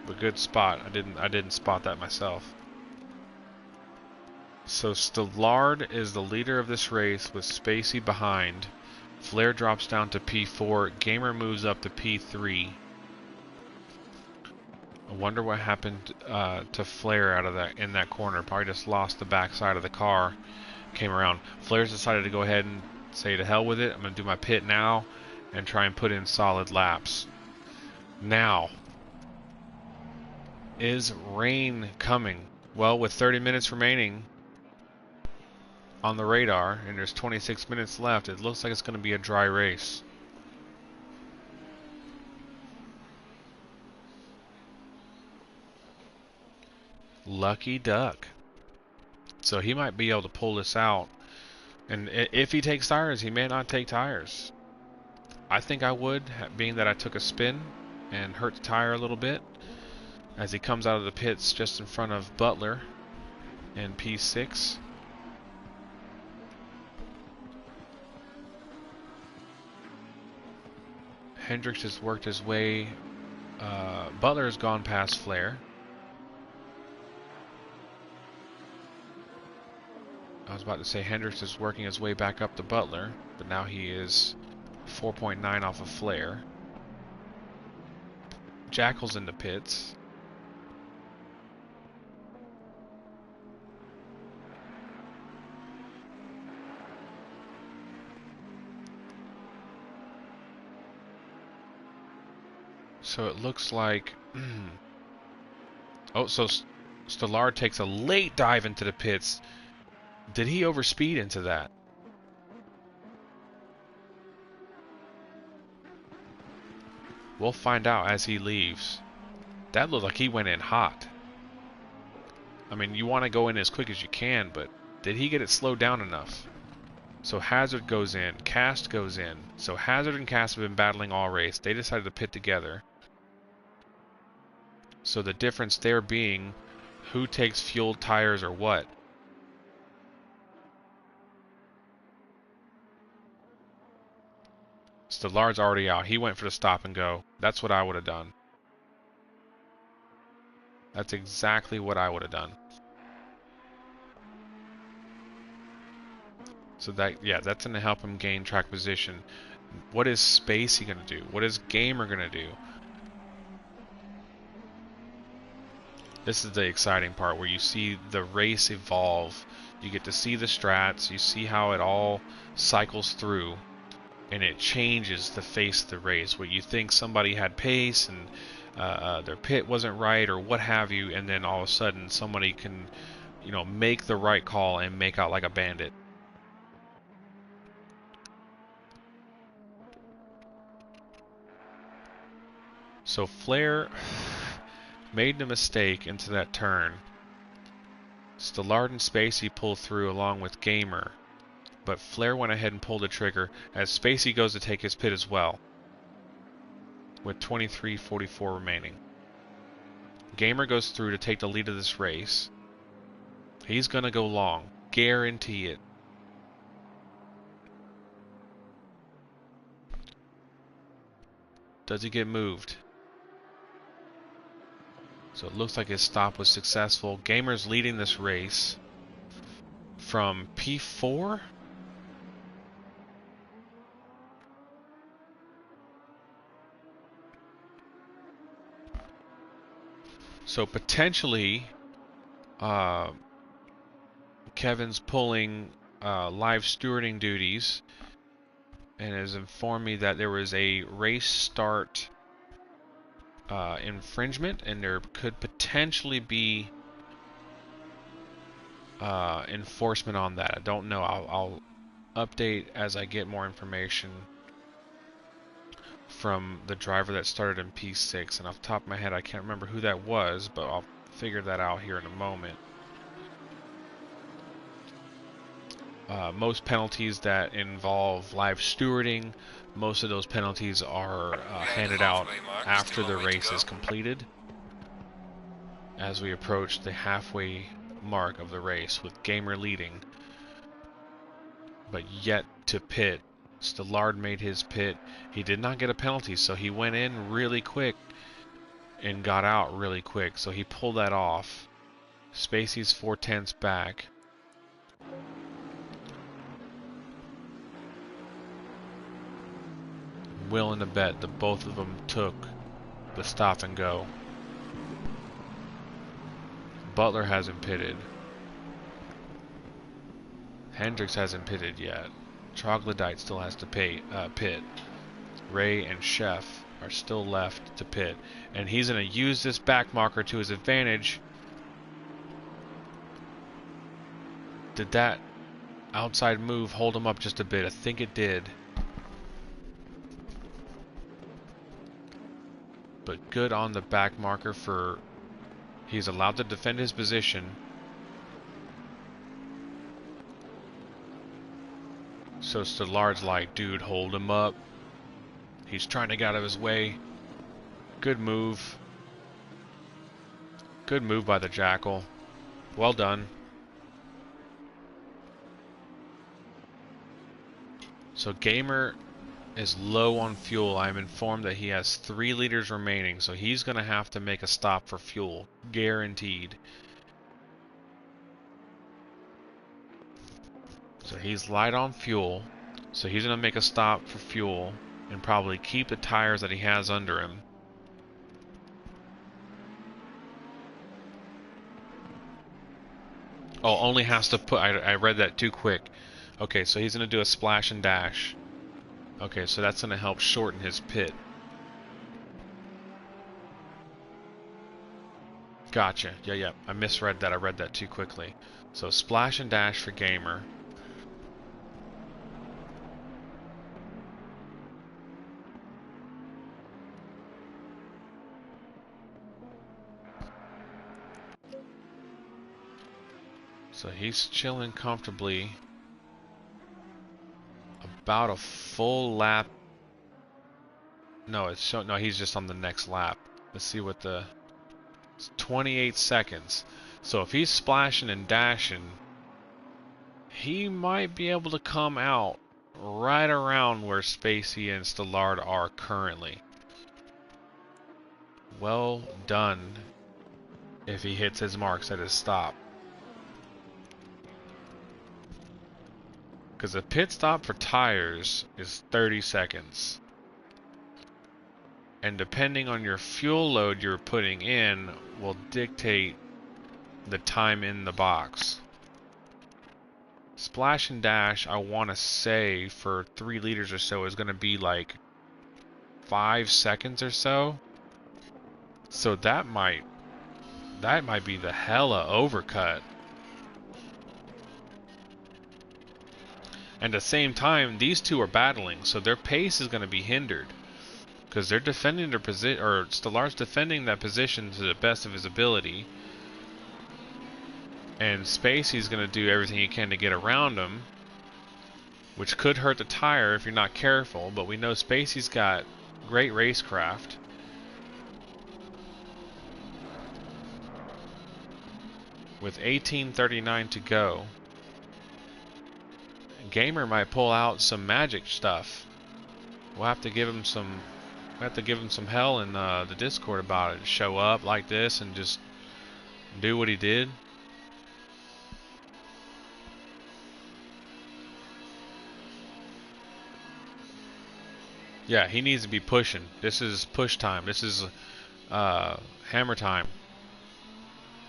A good spot. I didn't spot that myself. So Stallard is the leader of this race with Spacey behind. Flare drops down to P4. Gamer moves up to P3. I wonder what happened to Flair out of that in that corner. Probably just lost the back side of the car. Came around. Flair's decided to go ahead and say to hell with it. I'm going to do my pit now and try and put in solid laps. Now, is rain coming? Well, with 30 minutes remaining on the radar and there's 26 minutes left, it looks like it's going to be a dry race. Lucky duck. So he might be able to pull this out. And if he takes tires, he may not take tires. I think I would, being that I took a spin and hurt the tire a little bit as he comes out of the pits just in front of Butler in P6. Hendricks has worked his way. Butler has gone past Flair. I was about to say Hendricks is working his way back up to Butler, but now he is 4.9 off of Flair. Jackal's in the pits. So it looks like... oh, so Stellar takes a late dive into the pits. Did he overspeed into that? We'll find out as he leaves. That looked like he went in hot. I mean, you want to go in as quick as you can, but did he get it slowed down enough? So Hazard goes in, Cast goes in. So Hazard and Cast have been battling all race. They decided to pit together. So the difference there being who takes fueled tires or what. Stellar's already out. He went for the stop and go. That's what I would have done. That's exactly what I would have done. So that, yeah, that's going to help him gain track position. What is Spacey going to do? What is Gamer going to do? This is the exciting part where you see the race evolve. You get to see the strats. You see how it all cycles through. And it changes the face of the race, where you think somebody had pace and their pit wasn't right or what have you, and then all of a sudden somebody can, you know, make the right call and make out like a bandit. So Flair made the mistake into that turn. Stellard and Spacey pull through along with Gamer. But Flair went ahead and pulled the trigger as Spacey goes to take his pit as well, with 23:44 remaining. Gamer goes through to take the lead of this race. He's going to go long. Guarantee it. Does he get moved? So it looks like his stop was successful. Gamer's leading this race from P4? So potentially, Kevin's pulling live stewarding duties and has informed me that there was a race start infringement, and there could potentially be enforcement on that. I don't know. I'll update as I get more information from the driver that started in P6, and off the top of my head I can't remember who that was, but I'll figure that out here in a moment. Most penalties that involve live stewarding, most of those penalties are handed out after the race is completed, as we approach the halfway mark of the race, with Gamer leading but yet to pit. Stellard made his pit. He did not get a penalty, so he went in really quick and got out really quick, so he pulled that off. Spacey's 4/10 back. Willing to bet that both of them took the stop and go. Butler hasn't pitted. Hendricks hasn't pitted yet. Troglodyte still has to pit. Ray and Chef are still left to pit. And he's going to use this back marker to his advantage. Did that outside move hold him up just a bit? I think it did. But good on the back marker for... He's allowed to defend his position. So Stillard's like, dude, hold him up. He's trying to get out of his way. Good move. Good move by the Jackal. Well done. So Gamer is low on fuel. I'm informed that he has 3 liters remaining, so he's going to have to make a stop for fuel. Guaranteed. So he's light on fuel, so he's going to make a stop for fuel and probably keep the tires that he has under him. Oh, only has to put... I read that too quick. Okay, so he's going to do a splash and dash. Okay, so that's going to help shorten his pit. Gotcha. Yeah. I misread that. I read that too quickly. So splash and dash for Gamer. So he's chilling comfortably. About a full lap. No, he's just on the next lap. Let's see what the... It's 28 seconds. So if he's splashing and dashing, he might be able to come out right around where Spacey and Stillard are currently. Well done if he hits his marks at his stop. Because a pit stop for tires is 30 seconds. And depending on your fuel load you're putting in will dictate the time in the box. Splash and dash, I want to say, for 3 liters or so is going to be like 5 seconds or so. So that might be the hella overcut. And at the same time, these two are battling, so their pace is going to be hindered. Because they're defending their position, or Stillard's defending that position to the best of his ability. And Spacey's going to do everything he can to get around him. Which could hurt the tire if you're not careful, but we know Spacey's got great racecraft. With 18:39 to go. Gamer might pull out some magic stuff. We'll have to give him some hell in the Discord about it. Show up like this and just do what he did. Yeah, he needs to be pushing. This is push time. This is hammer time.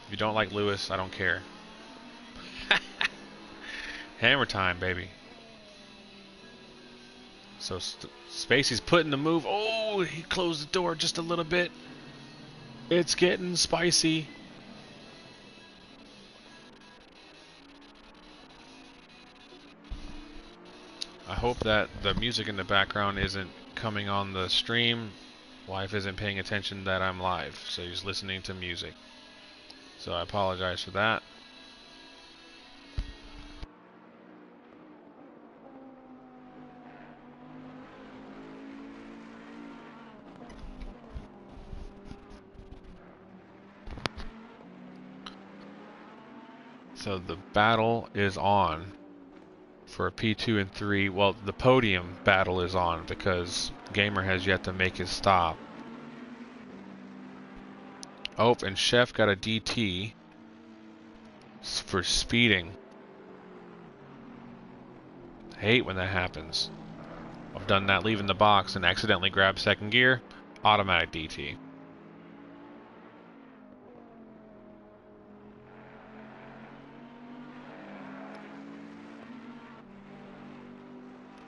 If you don't like Lewis, I don't care. Hammer time, baby. So Spacey's putting the move. Oh, he closed the door just a little bit. It's getting spicy. I hope that the music in the background isn't coming on the stream. Wife isn't paying attention that I'm live, so he's listening to music. So I apologize for that. So the battle is on for P2 and 3. Well, the podium battle is on because Gamer has yet to make his stop. Oh, and Chef got a DT for speeding. I hate when that happens. I've done that leaving the box and accidentally grabbed second gear. Automatic DT.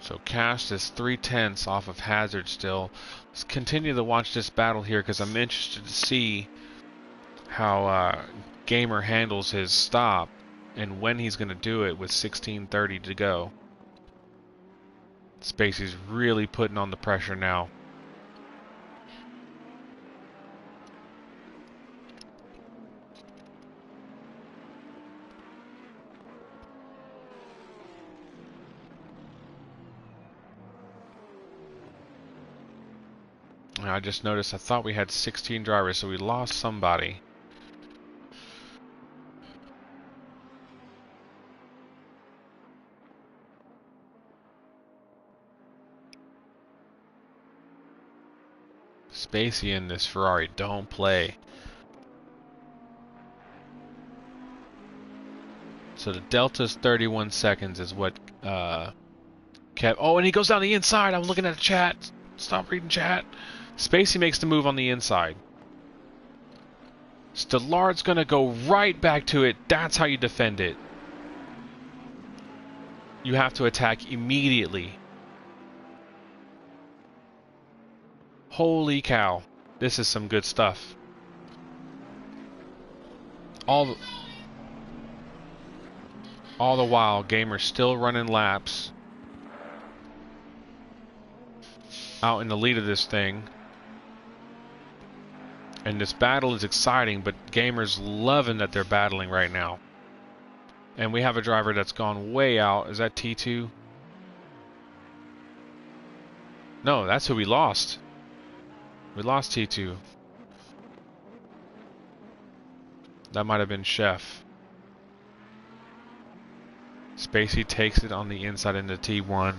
So Cash is 3/10 off of Hazard still. Let's continue to watch this battle here because I'm interested to see how Gamer handles his stop and when he's going to do it with 16:30 to go. Spacey's really putting on the pressure now. I just noticed I thought we had 16 drivers, so we lost somebody. Spacey in this Ferrari, don't play. So the delta's 31 seconds is what Kev. Oh, and he goes down the inside. I'm looking at the chat. Stop reading chat. Spacey makes the move on the inside. Stillard's gonna go right back to it. That's how you defend it. You have to attack immediately. Holy cow. This is some good stuff. All the while, Gamer's still running laps. Out in the lead of this thing. And this battle is exciting, but Gamer's loving that they're battling right now. And we have a driver that's gone way out. Is that T2? No, that's who we lost. We lost T2. That might have been Chef. Spacey takes it on the inside into T1.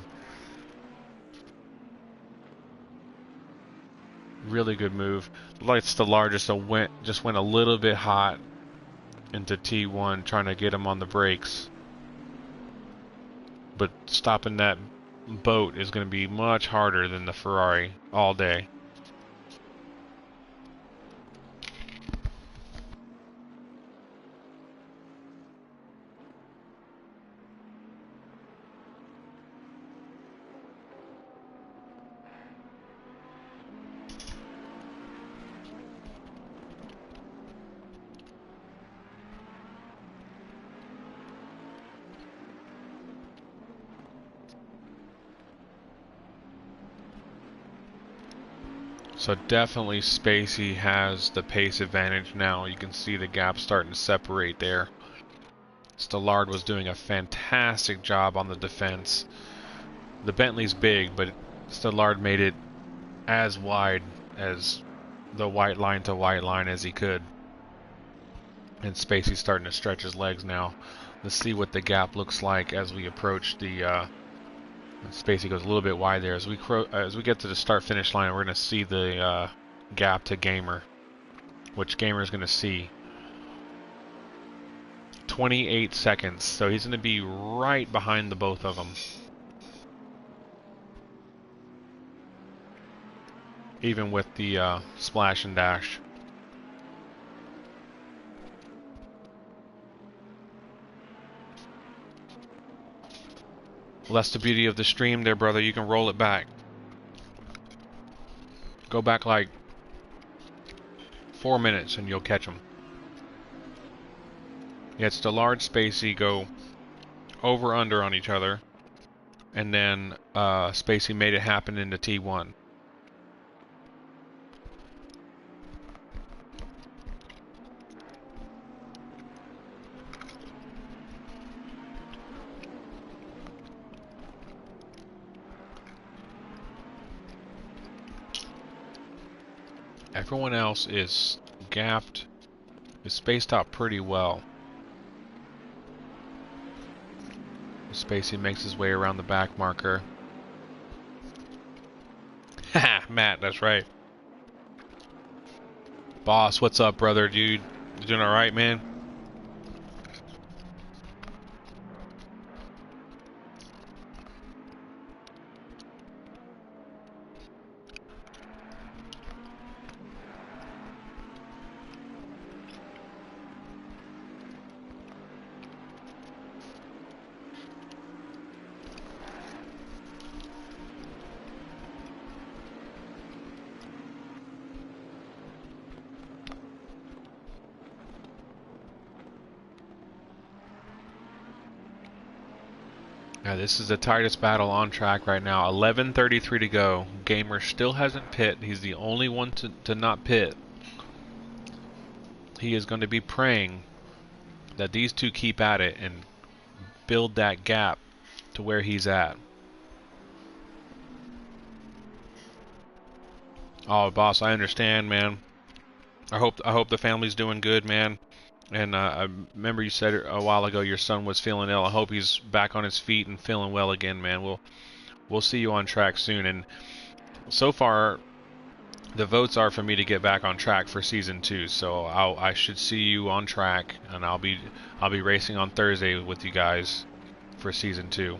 Really good move. Light's the largest, so just went a little bit hot into T1, trying to get him on the brakes. But stopping that boat is going to be much harder than the Ferrari all day. So definitely Spacey has the pace advantage now. You can see the gap starting to separate there. Stillard was doing a fantastic job on the defense. The Bentley's big, but Stillard made it as wide as the white line to white line as he could. And Spacey's starting to stretch his legs now. Let's see what the gap looks like as we approach the Spacey goes a little bit wide there. As we get to the start-finish line, we're going to see the gap to Gamer, which Gamer is going to see. 28 seconds, so he's going to be right behind the both of them. Even with the splash and dash. Well, that's the beauty of the stream there, brother. You can roll it back. Go back like 4 minutes and you'll catch them. Yeah, it's the large Spacey go over under on each other. And then Spacey made it happen into T1. Everyone else is gapped, is spaced out pretty well. Spacey makes his way around the back marker. Haha, Matt, that's right. Boss, what's up, brother, dude? You doing alright, man? Yeah, this is the tightest battle on track right now. 11:33 to go. Gamer still hasn't pit. He's the only one to not pit. He is going to be praying that these two keep at it and build that gap to where he's at. Oh, boss, I understand, man. I hope the family's doing good, man. And I remember you said a while ago your son was feeling ill. I hope he's back on his feet and feeling well again, man. We'll see you on track soon. And so far, the votes are for me to get back on track for season 2. So I should see you on track, and I'll be racing on Thursday with you guys for season 2.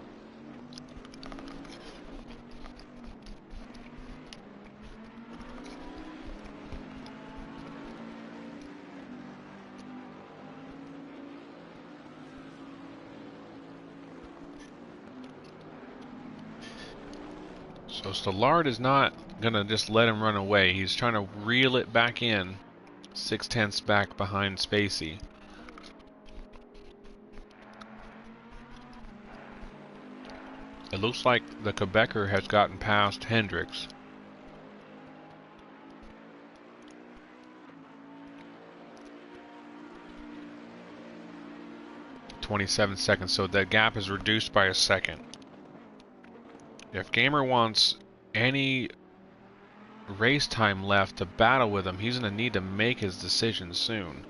So Stallard is not gonna just let him run away. He's trying to reel it back in, 6/10 back behind Spacey. It looks like the Quebecer has gotten past Hendricks. "27 seconds, so that gap is reduced by a second. If Gamer wants any race time left to battle with him, he's going to need to make his decision soon.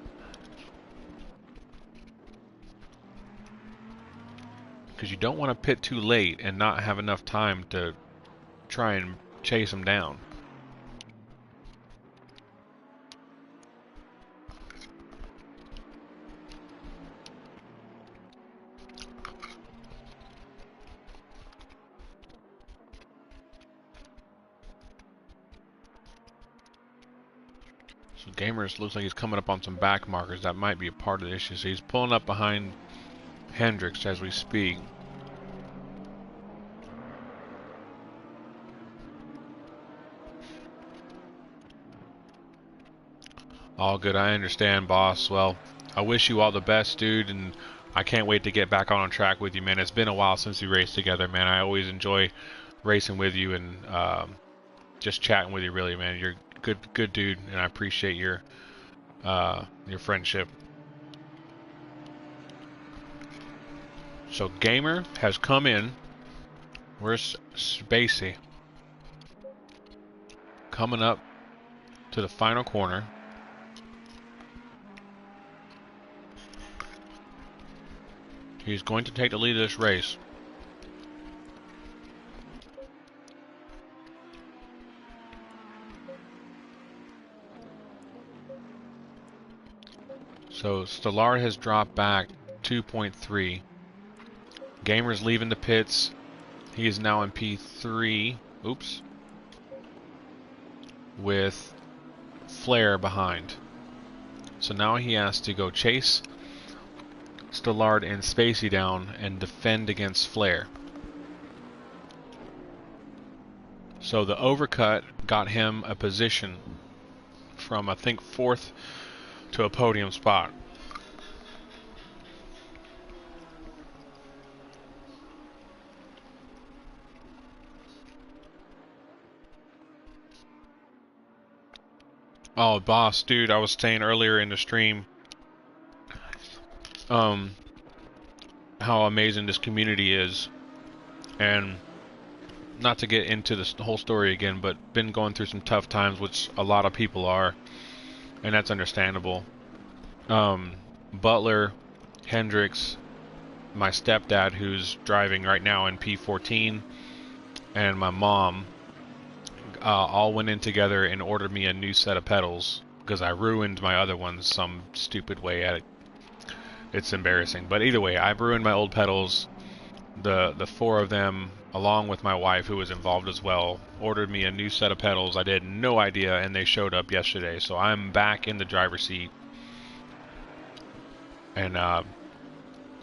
Because you don't want to pit too late and not have enough time to try and chase him down. So Gamers looks like he's coming up on some back markers. That might be a part of the issue. So he's pulling up behind Hendricks as we speak. All good, I understand, boss. Well, I wish you all the best, dude, and I can't wait to get back on track with you, man. It's been a while since we raced together, man. I always enjoy racing with you and just chatting with you, really, man. You're good dude, and I appreciate your friendship. So Gamer has come in. Where's Spacey? Coming up to the final corner. He's going to take the lead of this race. So Stellar has dropped back 2.3. Gamer's leaving the pits. He is now in P3. Oops. With Flair behind. So now he has to go chase Stellard and Spacey down and defend against Flair. So the overcut got him a position from, I think, 4th to a podium spot. Oh, boss, dude, I was saying earlier in the stream how amazing this community is, and not to get into this whole story again, but been going through some tough times, which a lot of people are, and that's understandable. Butler, Hendricks, my stepdad, who's driving right now in P14, and my mom all went in together and ordered me a new set of pedals because I ruined my other ones some stupid way. It's embarrassing, but either way, I've ruined my old pedals. The 4 of them, along with my wife, who was involved as well, ordered me a new set of pedals. I had no idea, and they showed up yesterday, so I'm back in the driver's seat. And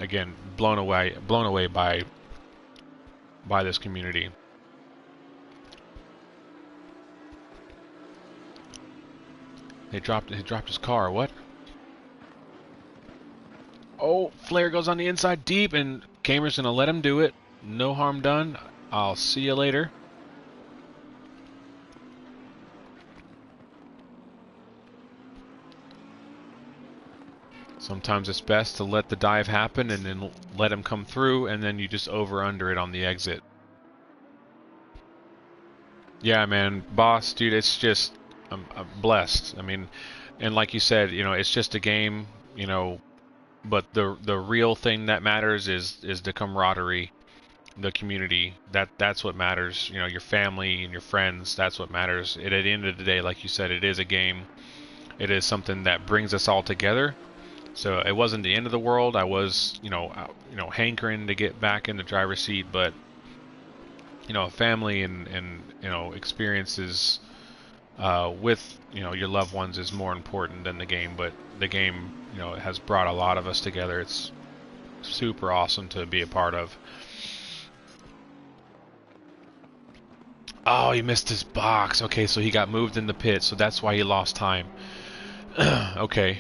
again, blown away by this community. He dropped his car. What? Oh, Flair goes on the inside deep, and Gamer's gonna let him do it. no harm done. I'll see you later. Sometimes it's best to let the dive happen and then let him come through, and then you just over-under it on the exit. Yeah, man, boss, dude, it's just, I'm blessed. I mean, and like you said, you know, it's just a game, you know, but the real thing that matters is the camaraderie, the community. That's what matters. You know, your family and your friends. That's what matters. At the end of the day, like you said, it is a game. It is something that brings us all together. So it wasn't the end of the world. I was, hankering to get back in the driver's seat, but family and experiences with your loved ones is more important than the game. But the game, has brought a lot of us together. It's super awesome to be a part of. Oh, he missed his box. Okay, so he got moved in the pit, so that's why he lost time. Okay.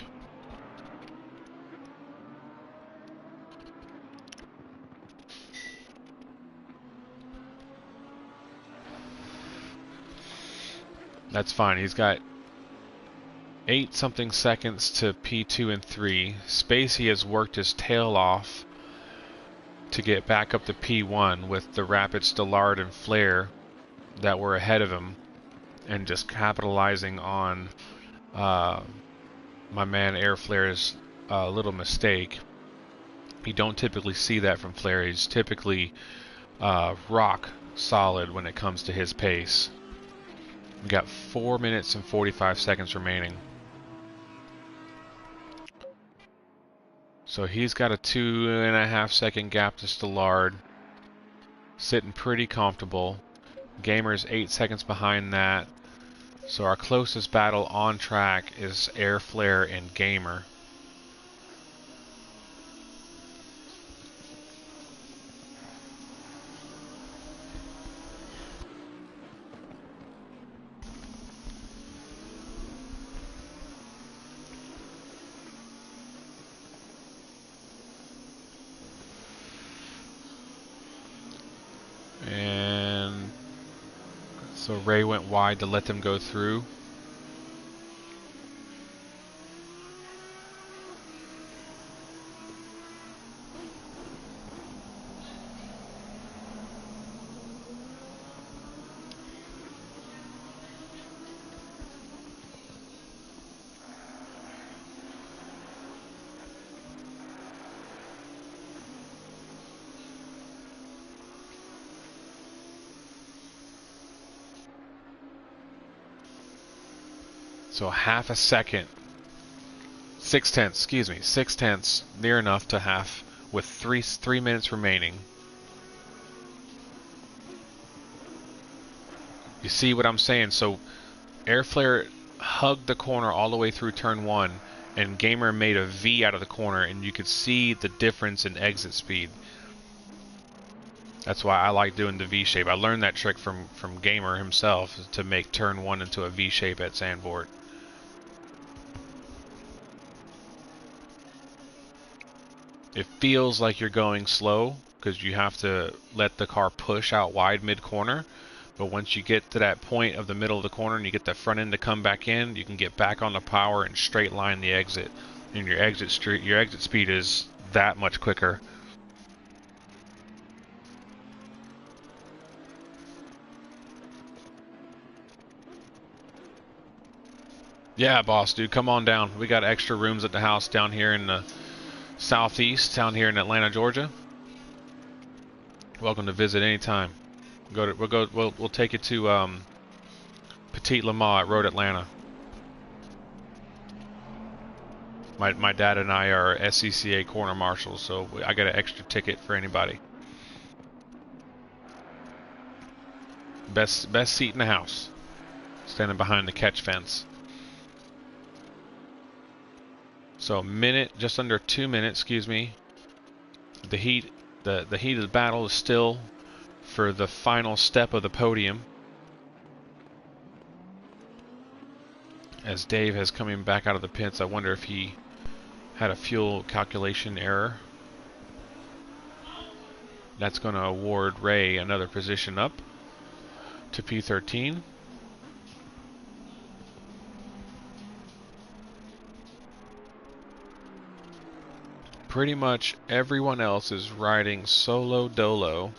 That's fine. He's got 8-something seconds to P2 and 3. Spacey has worked his tail off to get back up to P1 with the Rapid, Stellard, and Flare that were ahead of him, and just capitalizing on my man Air Flare's little mistake. You don't typically see that from Flare. He's typically rock solid when it comes to his pace. We got 4 minutes and 45 seconds remaining. So he's got a 2.5 second gap to Stellard. Sitting pretty comfortable. Gamer's 8 seconds behind that. So our closest battle on track is Air Flare and Gamer. And so Ray went wide to let them go through. So half a second. 6/10, excuse me, 6/10, near enough to half, with three minutes remaining. You see what I'm saying? So Air Flare hugged the corner all the way through turn 1, and Gamer made a V out of the corner, and you could see the difference in exit speed. That's why I like doing the V shape. I learned that trick from Gamer himself to make turn 1 into a V shape at Zandvoort. It feels like you're going slow because you have to let the car push out wide mid-corner. But once you get to that point of the middle of the corner and you get the front end to come back in, you can get back on the power and straight line the exit. And your exit speed is that much quicker. Yeah, boss, dude, come on down. We got extra rooms at the house down here in the southeast, down here in Atlanta, Georgia. Welcome to visit anytime. We'll take you to Petit Le Mans at Road Atlanta. My dad and I are SCCA corner marshals, so I got an extra ticket for anybody. Best seat in the house. Standing behind the catch fence. So just under 2 minutes, excuse me. The heat of the battle is still for the final step of the podium. As Dave has coming back out of the pits, I wonder if he had a fuel calculation error. That's going to award Ray another position up to P13. Pretty much everyone else is riding solo dolo.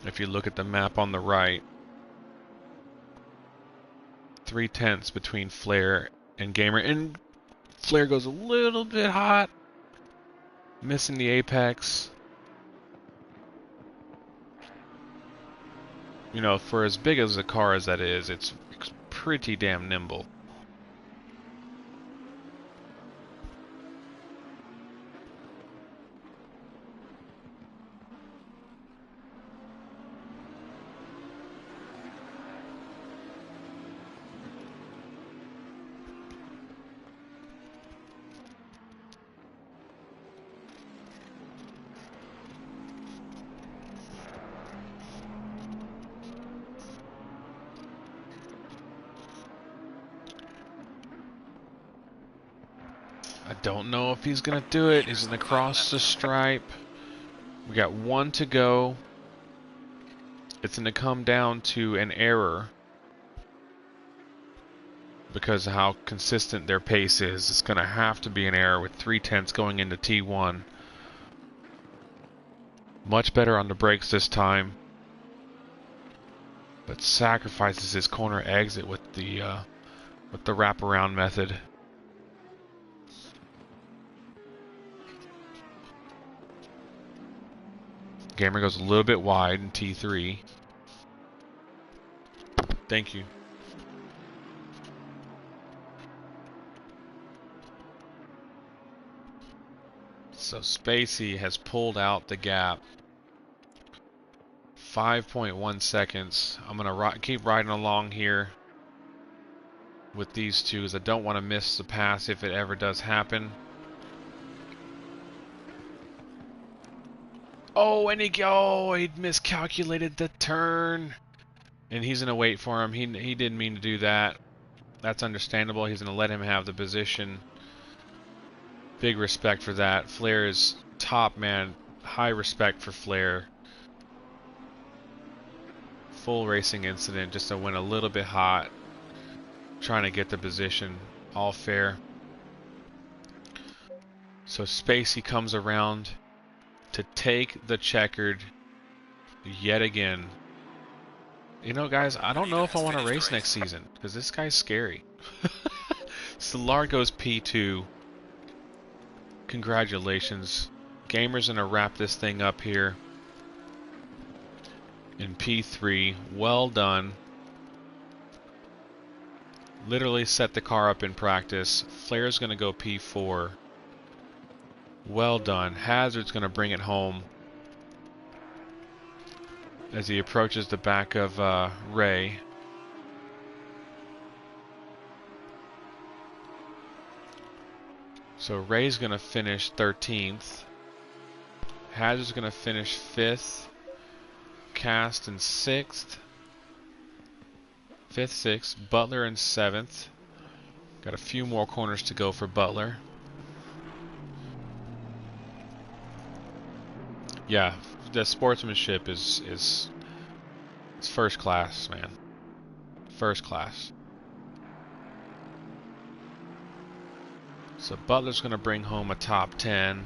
If you look at the map on the right, 3/10 between Flair and Gamer. And Flair goes a little bit hot, missing the apex. You know, for as big as a car as that is, it's pretty damn nimble. I don't know if he's going to do it. He's going to cross the stripe. We got one to go. It's going to come down to an error because of how consistent their pace is. It's going to have to be an error with 3/10 going into T1. Much better on the brakes this time, but sacrifices his corner exit with the wraparound method. Gamer goes a little bit wide in T3. Thank you. So Spacey has pulled out the gap. 5.1 seconds. I'm going to keep riding along here with these two because I don't want to miss the pass if it ever does happen. Oh, and he miscalculated the turn. And he's going to wait for him. He didn't mean to do that. That's understandable. He's going to let him have the position. Big respect for that. Flair is top, man. High respect for Flair. Full racing incident. Just to win a little bit hot. Trying to get the position. All fair. So Spacey comes around to take the checkered yet again. You know, guys, I don't know if I want to race next season because this guy's scary. Solar goes P2. Congratulations. Gamer's going to wrap this thing up here in P3. Well done. Literally set the car up in practice. Flair's going to go P4. Well done. Hazard's going to bring it home as he approaches the back of Ray. So Ray's going to finish 13th. Hazard's going to finish 5th. Cast in 6th. 5th, 6th. Butler in 7th. Got a few more corners to go for Butler. Yeah, the sportsmanship is first class, man. First class. So Butler's going to bring home a top 10.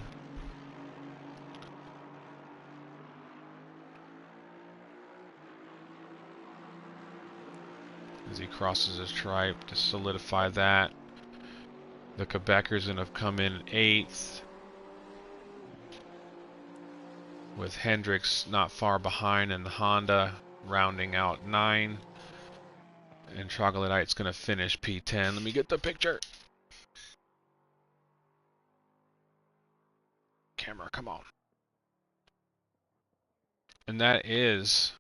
As he crosses his stripe to solidify that. The Quebecers going to come in 8th. With Hendricks not far behind and the Honda rounding out 9. And Troglodyte's going to finish P10. Let me get the picture. Camera, come on. And that is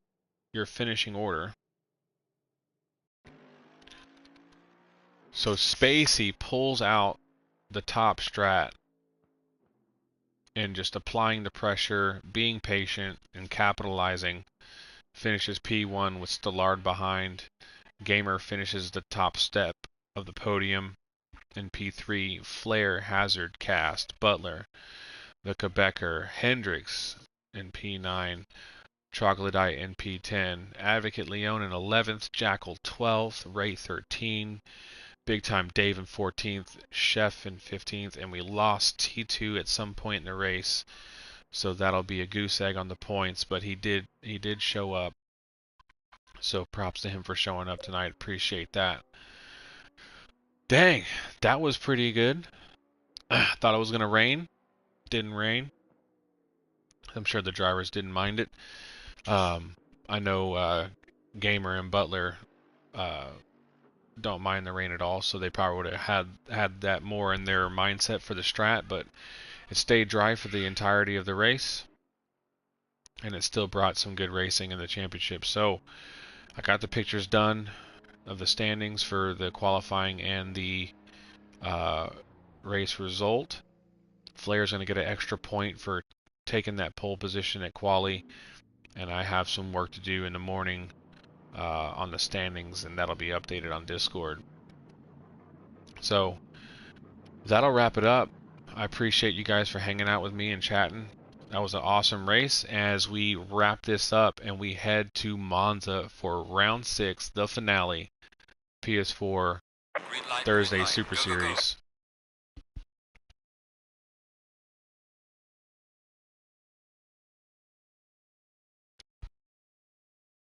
your finishing order. So Spacey pulls out the top strat and just applying the pressure, being patient, and capitalizing. Finishes P1 with Stallard behind. Gamer finishes the top step of the podium in P3. Flair, Hazard, Cast, Butler, the Quebecer, Hendricks in P9, Troglodyte in P10, Advocate Leon in 11th, Jackal 12th, Ray 13, Big Time Dave in 14th, Chef in 15th, and we lost T2 at some point in the race, so that'll be a goose egg on the points. But he did show up, so props to him for showing up tonight. Appreciate that. Dang, that was pretty good. Thought it was gonna rain, didn't rain. I'm sure the drivers didn't mind it. I know Gamer and Butler don't mind the rain at all, so they probably would have had that more in their mindset for the strat, but it stayed dry for the entirety of the race, and it still brought some good racing in the championship. So I got the pictures done of the standings for the qualifying and the race result. Flair's going to get an extra point for taking that pole position at quali, and I have some work to do in the morning on the standings, and that'll be updated on Discord. So that'll wrap it up. I appreciate you guys for hanging out with me and chatting. That was an awesome race. As we wrap this up and we head to Monza for round 6, the finale, PS4 Thursday Super Series.